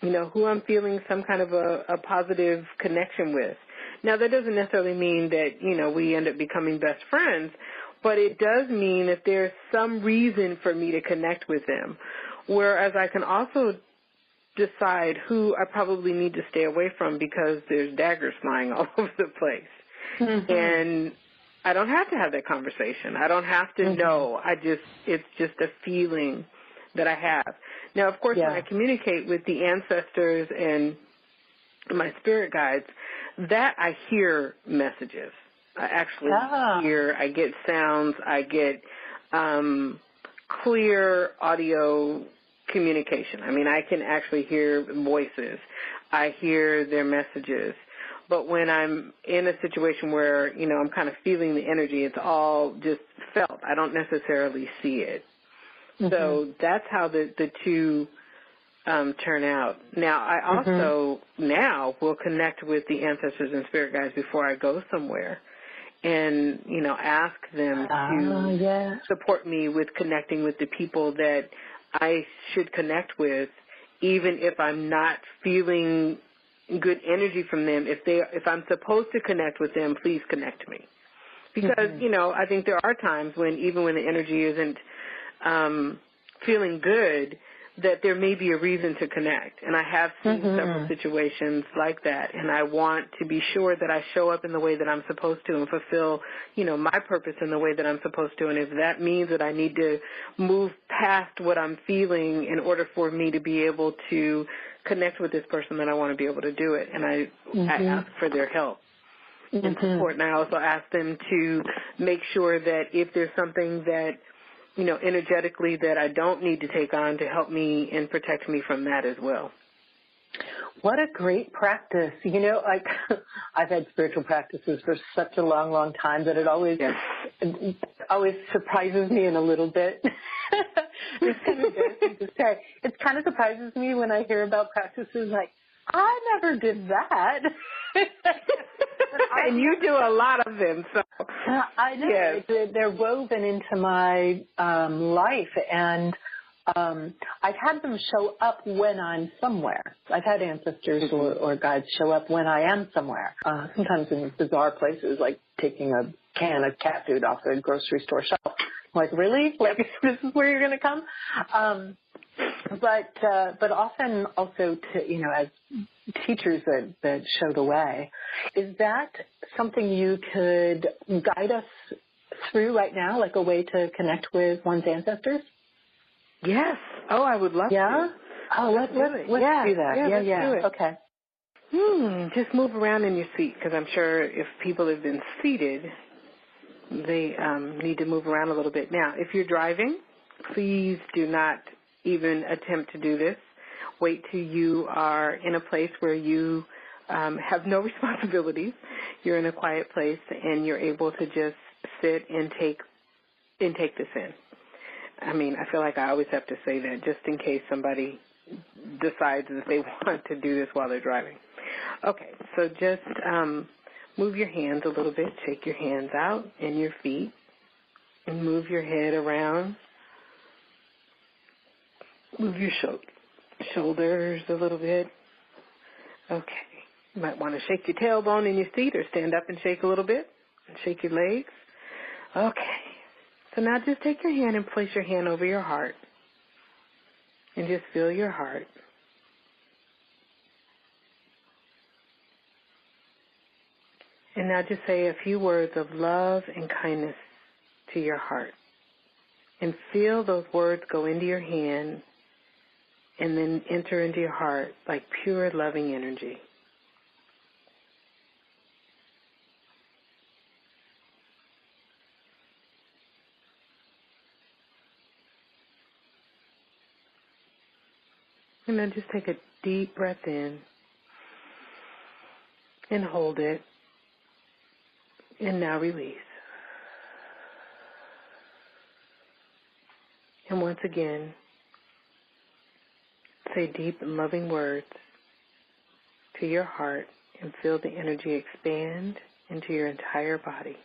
Speaker 2: who I'm feeling some kind of a positive connection with. Now, that doesn't necessarily mean that, we end up becoming best friends, but it does mean that there's some reason for me to connect with them, whereas I can also decide who I probably need to stay away from because there's daggers flying all over the place. And I don't have to have that conversation. I don't have to know. It's just a feeling that I have. Now, of course, when I communicate with the ancestors and my spirit guides, that I hear messages. I actually I get sounds, I get clear audio communication. I mean, I can actually hear voices. I hear their messages. But when I'm in a situation where, I'm kind of feeling the energy, it's all just felt. I don't necessarily see it. So that's how the two turn out. Now, I also now will connect with the ancestors and spirit guides before I go somewhere and, ask them to support me with connecting with the people that I should connect with, even if I'm not feeling good energy from them. If I'm supposed to connect with them, please connect me. Because, I think there are times when even when the energy isn't feeling good, that there may be a reason to connect. And I have seen several situations like that, and I want to be sure that I show up in the way that I'm supposed to and fulfill, my purpose in the way that I'm supposed to. And if that means that I need to move past what I'm feeling in order for me to be able to connect with this person, then I want to be able to do it. And I ask for their help and support. And I also ask them to make sure that if there's something that energetically that I don't need to take on to help me and protect me from that as well.
Speaker 1: What a great practice. I've had spiritual practices for such a long, long time that it always surprises me in a little bit. It's kind of embarrassing to say. It kind of surprises me when I hear about practices like, I never did that.
Speaker 2: And you do a lot of them, so.
Speaker 1: I know.
Speaker 2: Yes.
Speaker 1: They're woven into my life, and I've had them show up when I'm somewhere. I've had ancestors or guides show up when I am somewhere, sometimes in bizarre places, like taking a can of cat food off the grocery store shelf. I'm like, really? Like, this is where you're going to come? But often also, as teachers that show the way. Is that something you could guide us through right now, like a way to connect with one's ancestors?
Speaker 2: Yes. Oh, I would love to.
Speaker 1: Oh, let's do that.
Speaker 2: Let's do it.
Speaker 1: Okay.
Speaker 2: Just move around in your seat, because I'm sure if people have been seated, they need to move around a little bit. Now, if you're driving, please do not even attempt to do this. Wait till you are in a place where you have no responsibilities. You're in a quiet place, and you're able to just sit and take this in. I mean, I feel like I always have to say that just in case somebody decides that they want to do this while they're driving. Okay, so just move your hands a little bit. Shake your hands out and your feet, and move your head around. Move your shoulders a little bit. Okay. You might want to shake your tailbone in your seat or stand up and shake a little bit and shake your legs. Okay. So now just take your hand and place your hand over your heart and just feel your heart. And now just say a few words of love and kindness to your heart. And feel those words go into your hand and then enter into your heart like pure loving energy. And then just take a deep breath in and hold it. And now release. And once again, say deep and loving words to your heart and feel the energy expand into your entire body,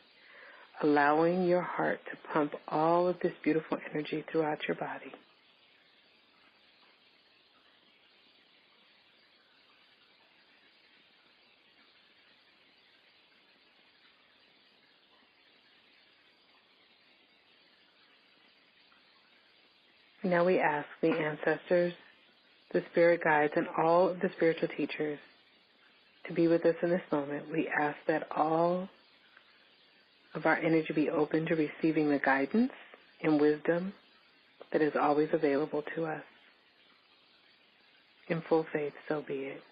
Speaker 2: allowing your heart to pump all of this beautiful energy throughout your body. Now we ask the ancestors, the spirit guides, and all of the spiritual teachers to be with us in this moment. We ask that all of our energy be open to receiving the guidance and wisdom that is always available to us. In full faith, so be it.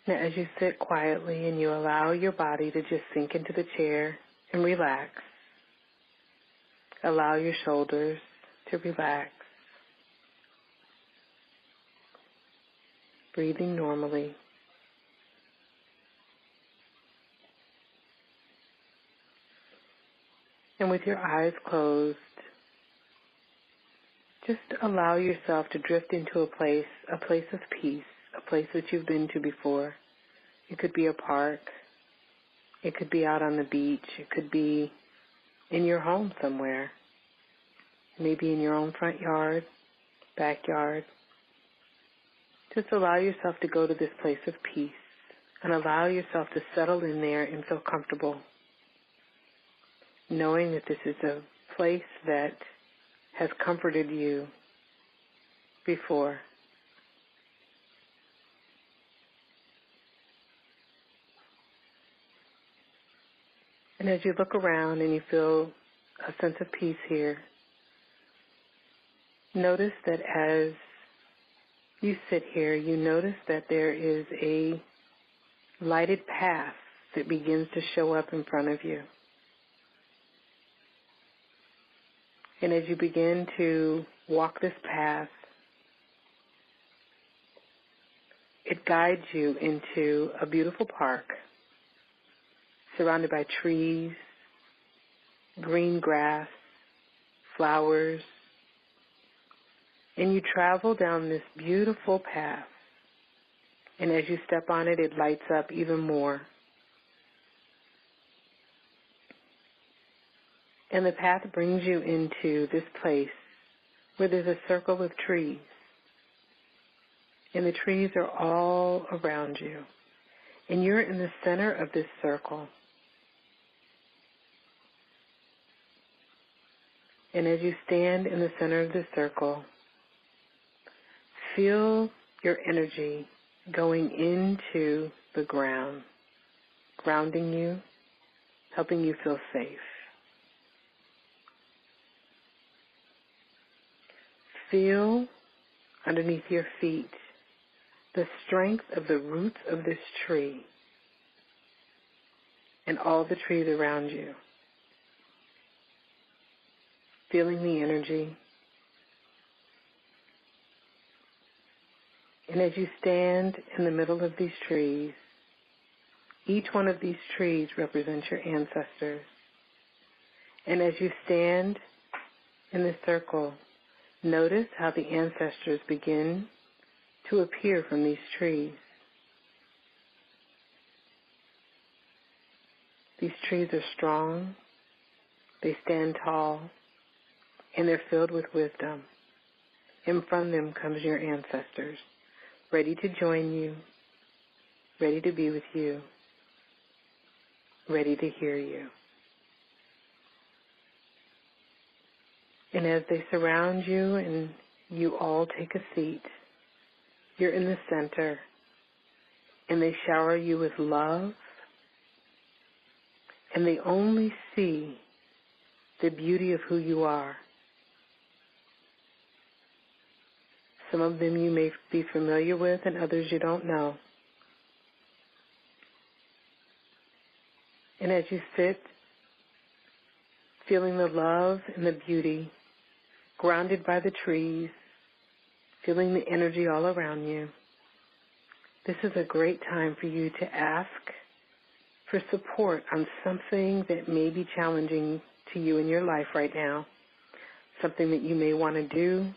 Speaker 2: Now as you sit quietly and you allow your body to just sink into the chair and relax, allow your shoulders to relax, breathing normally. And with your eyes closed, just allow yourself to drift into a place of peace, a place that you've been to before. It could be a park. It could be out on the beach. It could be in your home somewhere, maybe in your own front yard, backyard. Just allow yourself to go to this place of peace and allow yourself to settle in there and feel comfortable, knowing that this is a place that has comforted you before. And as you look around and you feel a sense of peace here, notice that as you sit here, you notice that there is a lighted path that begins to show up in front of you. And as you begin to walk this path, it guides you into a beautiful park surrounded by trees, green grass, flowers, and you travel down this beautiful path. And as you step on it, it lights up even more. And the path brings you into this place where there's a circle of trees. And the trees are all around you. And you're in the center of this circle. And as you stand in the center of this circle, feel your energy going into the ground, grounding you, helping you feel safe. Feel underneath your feet the strength of the roots of this tree and all the trees around you. Feeling the energy. And as you stand in the middle of these trees, each one of these trees represents your ancestors. And as you stand in the circle, notice how the ancestors begin to appear from these trees. These trees are strong, they stand tall, and they're filled with wisdom. And from them comes your ancestors, ready to join you, ready to be with you, ready to hear you. And as they surround you and you all take a seat, you're in the center, and they shower you with love, and they only see the beauty of who you are. Some of them you may be familiar with, and others you don't know. And as you sit, feeling the love and the beauty, grounded by the trees, feeling the energy all around you, this is a great time for you to ask for support on something that may be challenging to you in your life right now, something that you may want to do,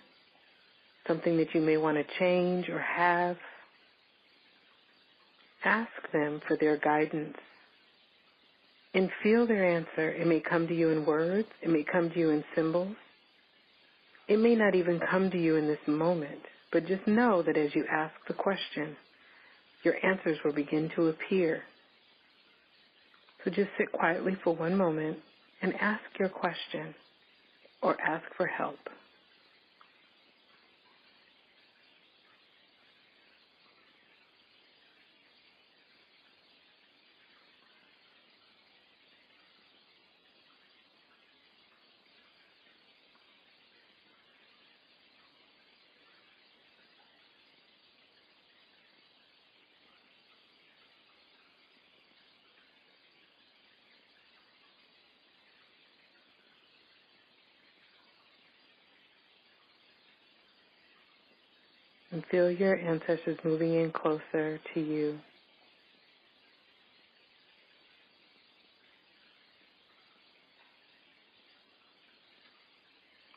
Speaker 2: something that you may want to change or have. Ask them for their guidance and feel their answer. It may come to you in words. It may come to you in symbols. It may not even come to you in this moment, but just know that as you ask the question, your answers will begin to appear. So just sit quietly for one moment and ask your question or ask for help. And feel your ancestors moving in closer to you.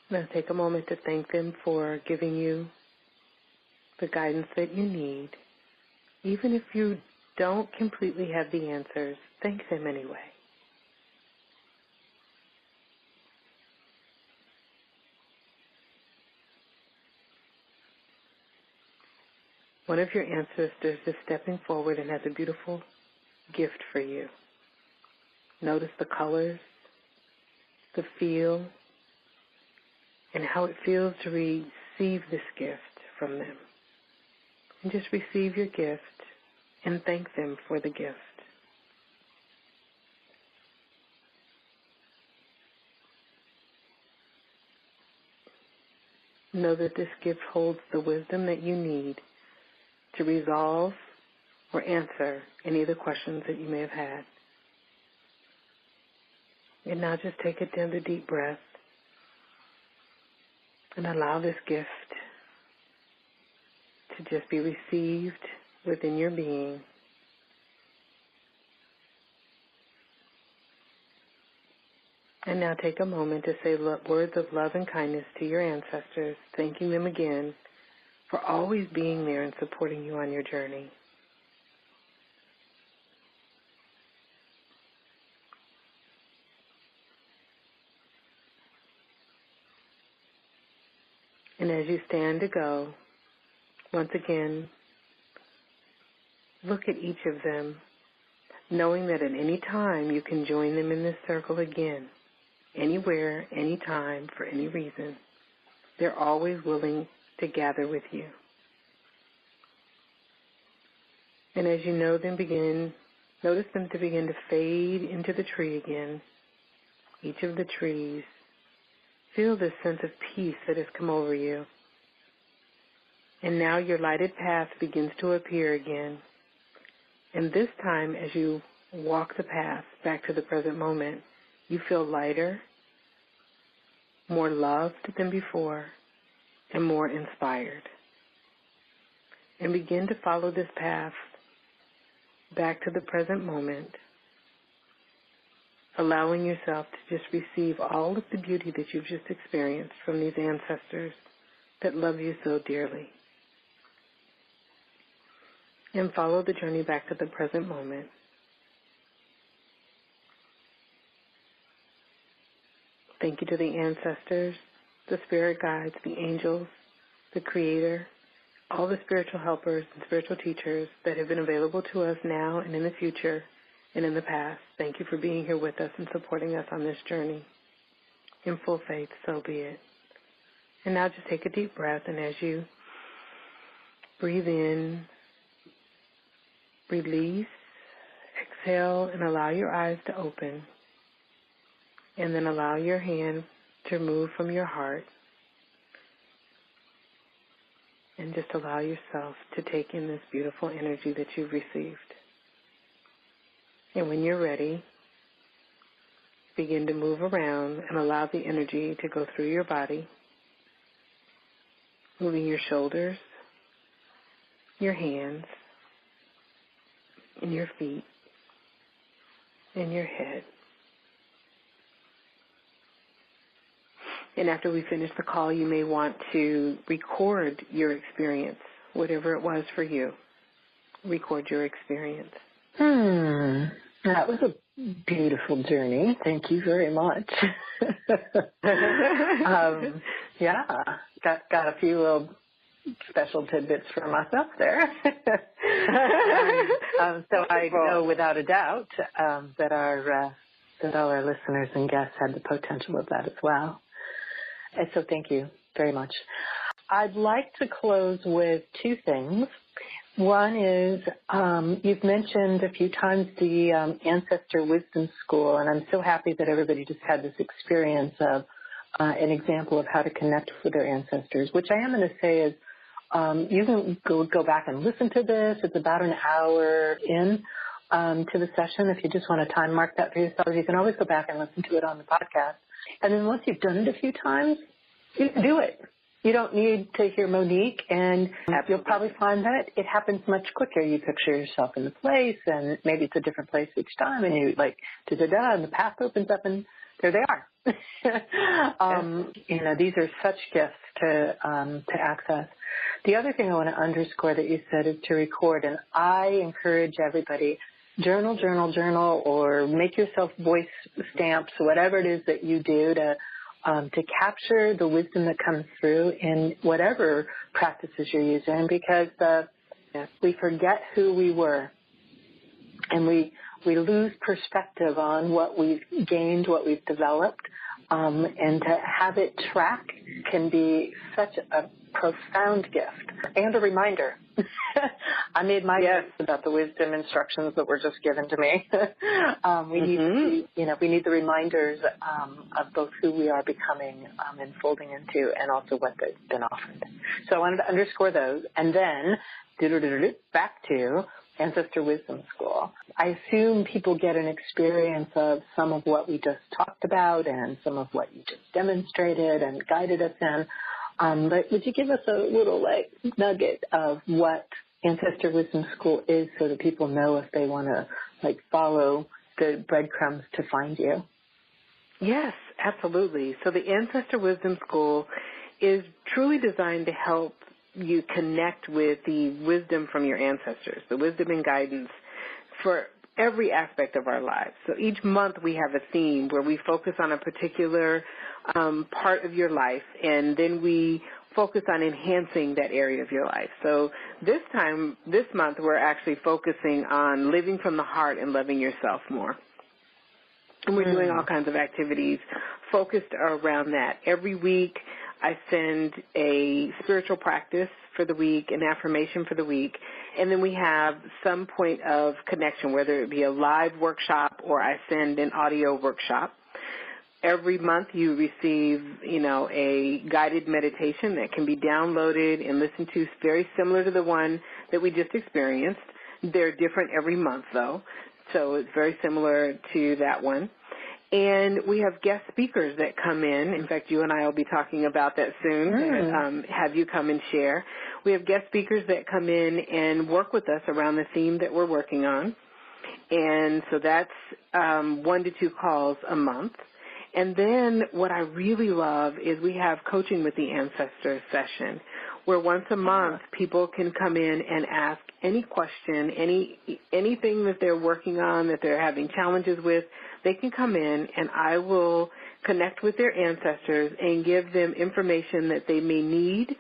Speaker 2: Now take a moment to thank them for giving you the guidance that you need. Even if you don't completely have the answers, thank them anyway. One of your ancestors is stepping forward and has a beautiful gift for you. Notice the colors, the feel, and how it feels to receive this gift from them. And just receive your gift and thank them for the gift. Know that this gift holds the wisdom that you need to resolve or answer any of the questions that you may have had. And now just take another deep breath And allow this gift to just be received within your being. And now take a moment to say words of love and kindness to your ancestors, thanking them again for always being there and supporting you on your journey. And as you stand to go, once again, look at each of them, knowing that at any time you can join them in this circle again, anywhere, anytime, for any reason. They're always willing to gather with you. And as you know them notice them to begin to fade into the tree again, each of the trees. Feel this sense of peace that has come over you. And now your lighted path begins to appear again. And this time, as you walk the path back to the present moment, you feel lighter, more loved than before, and more inspired. And begin to follow this path back to the present moment, allowing yourself to just receive all of the beauty that you've just experienced from these ancestors that love you so dearly. And follow the journey back to the present moment. Thank you to the ancestors, the spirit guides, the angels, the Creator, all the spiritual helpers and spiritual teachers that have been available to us now and in the future and in the past. Thank you for being here with us and supporting us on this journey. In full faith, so be it. And now just take a deep breath, and as you breathe in, release, exhale, and allow your eyes to open. And then allow your hand to move from your heart. And just allow yourself to take in this beautiful energy that you've received. And when you're ready, begin to move around and allow the energy to go through your body, moving your shoulders, your hands, and your feet, and your head. And after we finish the call, you may want to record your experience, whatever it was for you. Record your experience.
Speaker 1: That was a beautiful journey. Thank you very much. Yeah, got a few little special tidbits for myself there. So I know without a doubt that all our listeners and guests had the potential of that as well. And so thank you very much. I'd like to close with two things. One is you've mentioned a few times the Ancestor Wisdom School, and I'm so happy that everybody just had this experience of an example of how to connect with their ancestors, which I am going to say is you can go back and listen to this. It's about an hour in to the session. If you just want to time mark that for yourself, you can always go back and listen to it on the podcast. And then once you've done it a few times, you can do it. You don't need to hear Monique, and you'll probably find that it happens much quicker. You picture yourself in the place, and maybe it's a different place each time, and you like, da-da-da, and the path opens up, and there they are. These are such gifts to access. The other thing I want to underscore that you said is to record, and I encourage everybody, journal, or make yourself voice stamps, whatever it is that you do to capture the wisdom that comes through in whatever practices you're using, because we forget who we were, and we lose perspective on what we've gained, what we've developed, and to have it track can be such a profound gift and a reminder. I made my guess about the wisdom instructions that were just given to me. We need the reminders of both who we are becoming and folding into, and also what they've been offered. So I wanted to underscore those, and then back to Ancestor Wisdom School. I assume people get an experience of some of what we just talked about and some of what you just demonstrated and guided us in. But would you give us a little nugget of what Ancestor Wisdom School is so that people know if they want to follow the breadcrumbs to find you?
Speaker 2: Yes, absolutely. So the Ancestor Wisdom School is truly designed to help you connect with the wisdom from your ancestors, the wisdom and guidance for every aspect of our lives. So each month we have a theme where we focus on a particular part of your life, and then we focus on enhancing that area of your life. So this month, we're actually focusing on living from the heart and loving yourself more. And we're doing all kinds of activities focused around that. Every week I send a spiritual practice for the week, an affirmation for the week, and then we have some point of connection, whether it be a live workshop or I send an audio workshop. Every month you receive, a guided meditation that can be downloaded and listened to, very similar to the one that we just experienced. They're different every month, though, so it's very similar to that one. And we have guest speakers that come in. In fact, you and I will be talking about that soon, have you come and share. We have guest speakers that come in and work with us around the theme that we're working on. And so that's 1 to 2 calls a month. And then what I really love is we have Coaching with the Ancestors session, where once a month people can come in and ask any question, anything that they're working on, that they're having challenges with. They can come in and I will connect with their ancestors and give them information that they may need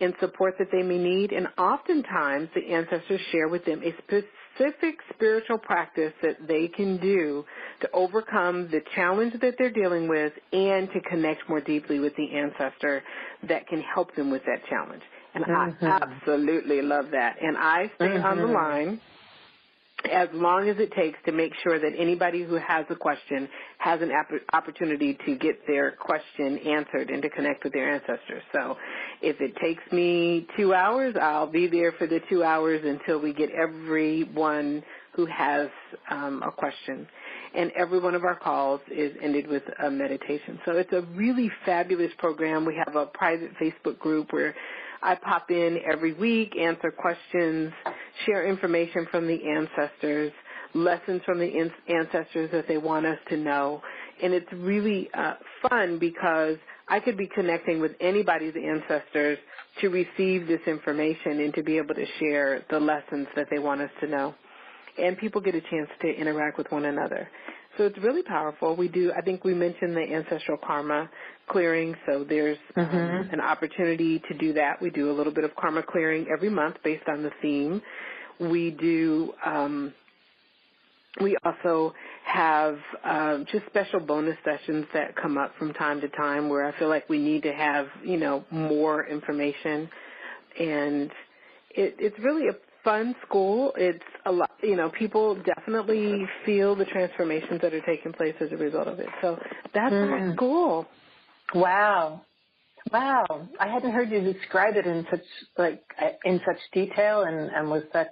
Speaker 2: and support that they may need. And oftentimes the ancestors share with them a specific spiritual practice that they can do to overcome the challenge that they're dealing with and to connect more deeply with the ancestor that can help them with that challenge. And I absolutely love that. And I stay on the line as long as it takes to make sure that anybody who has a question has an opportunity to get their question answered and to connect with their ancestors. So if it takes me 2 hours, I'll be there for the 2 hours until we get everyone who has a question. And every one of our calls is ended with a meditation. So it's a really fabulous program. We have a private Facebook group where I pop in every week, answer questions, share information from the ancestors, lessons from the ancestors that they want us to know. And it's really fun because I could be connecting with anybody's ancestors to receive this information and to be able to share the lessons that they want us to know. And people get a chance to interact with one another. So it's really powerful. We do, I think we mentioned the ancestral karma clearing, so there's an opportunity to do that. We do a little bit of karma clearing every month based on the theme. We do, we also have just special bonus sessions that come up from time to time where I feel like we need to have, more information. And it's really a fun school. It's a lot, people definitely feel the transformations that are taking place as a result of it. So that's our school.
Speaker 1: Wow. I hadn't heard you describe it in such detail and with such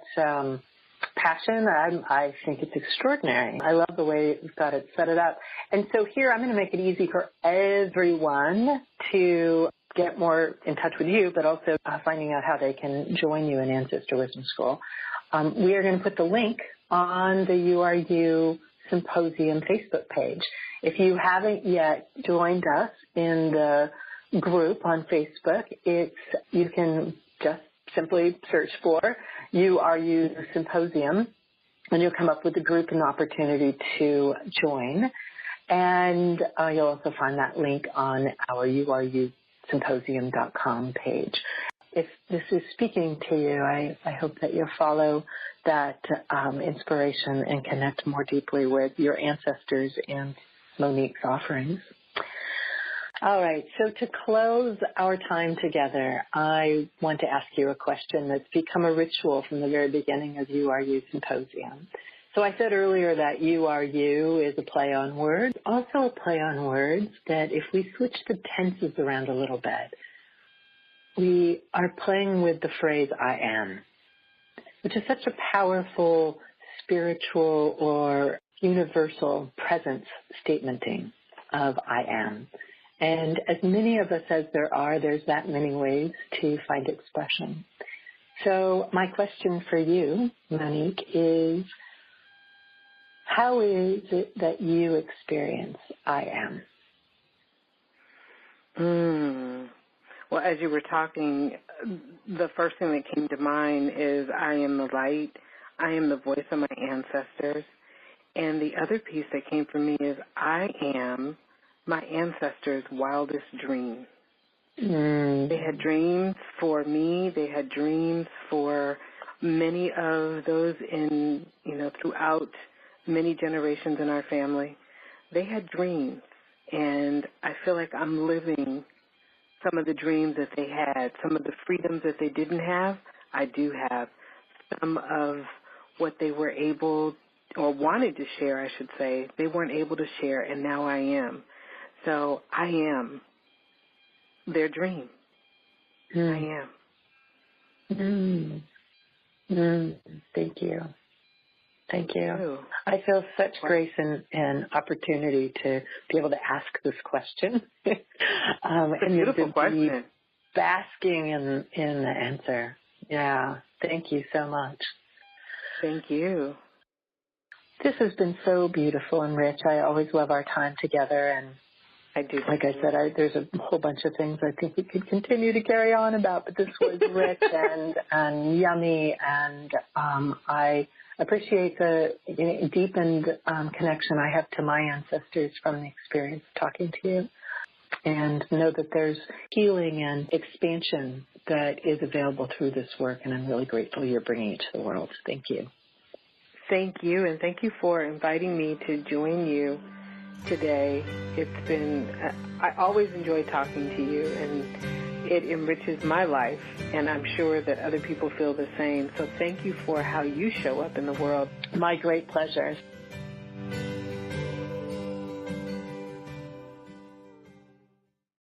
Speaker 1: passion. I think it's extraordinary. I love the way you've got it set it up. And so here I'm going to make it easy for everyone to get more in touch with you, but also finding out how they can join you in Ancestor Wisdom School. We are going to put the link on the URU Symposium Facebook page. If you haven't yet joined us in the group on Facebook, you can just simply search for URU Symposium, and you'll come up with the group and the opportunity to join. And you'll also find that link on our urusymposium.com page. If this is speaking to you, I hope that you'll follow that inspiration and connect more deeply with your ancestors and Monique's offerings. All right, so to close our time together, I want to ask you a question that's become a ritual from the very beginning of URU Symposium. So I said earlier that URU is a play on words, also a play on words that if we switch the tenses around a little bit, we are playing with the phrase I am, which is such a powerful spiritual or universal presence statementing of I am. And as many of us as there are, there's that many ways to find expression. So my question for you, Monique, is how is it that you experience I am?
Speaker 2: Well, as you were talking, the first thing that came to mind is I am the light. I am the voice of my ancestors. And the other piece that came from me is I am my ancestors' wildest dream. They had dreams for me. They had dreams for many of those in, throughout many generations in our family. They had dreams, and I feel like I'm living some of the dreams that they had. Some of the freedoms that they didn't have, I do have. Some of what they were able or wanted to share, I should say, they weren't able to share, and now I am. So I am their dream. I am.
Speaker 1: Thank you. Thank you. I feel such grace and opportunity to be able to ask this question.
Speaker 2: It's a beautiful question.
Speaker 1: Basking in the answer. Yeah. Thank you so much.
Speaker 2: Thank you.
Speaker 1: This has been so beautiful and rich. I always love our time together, and
Speaker 2: I do.
Speaker 1: Like I said, there's a whole bunch of things I think we could continue to carry on about, but this was rich and yummy, and I appreciate the deepened connection I have to my ancestors from the experience of talking to you, and know that there's healing and expansion that is available through this work, and I'm really grateful you're bringing it to the world. Thank you.
Speaker 2: Thank you, and thank you for inviting me to join you today. It's been, I always enjoy talking to you, and it enriches my life, and I'm sure that other people feel the same. So thank you for how you show up in the world.
Speaker 1: My great pleasure.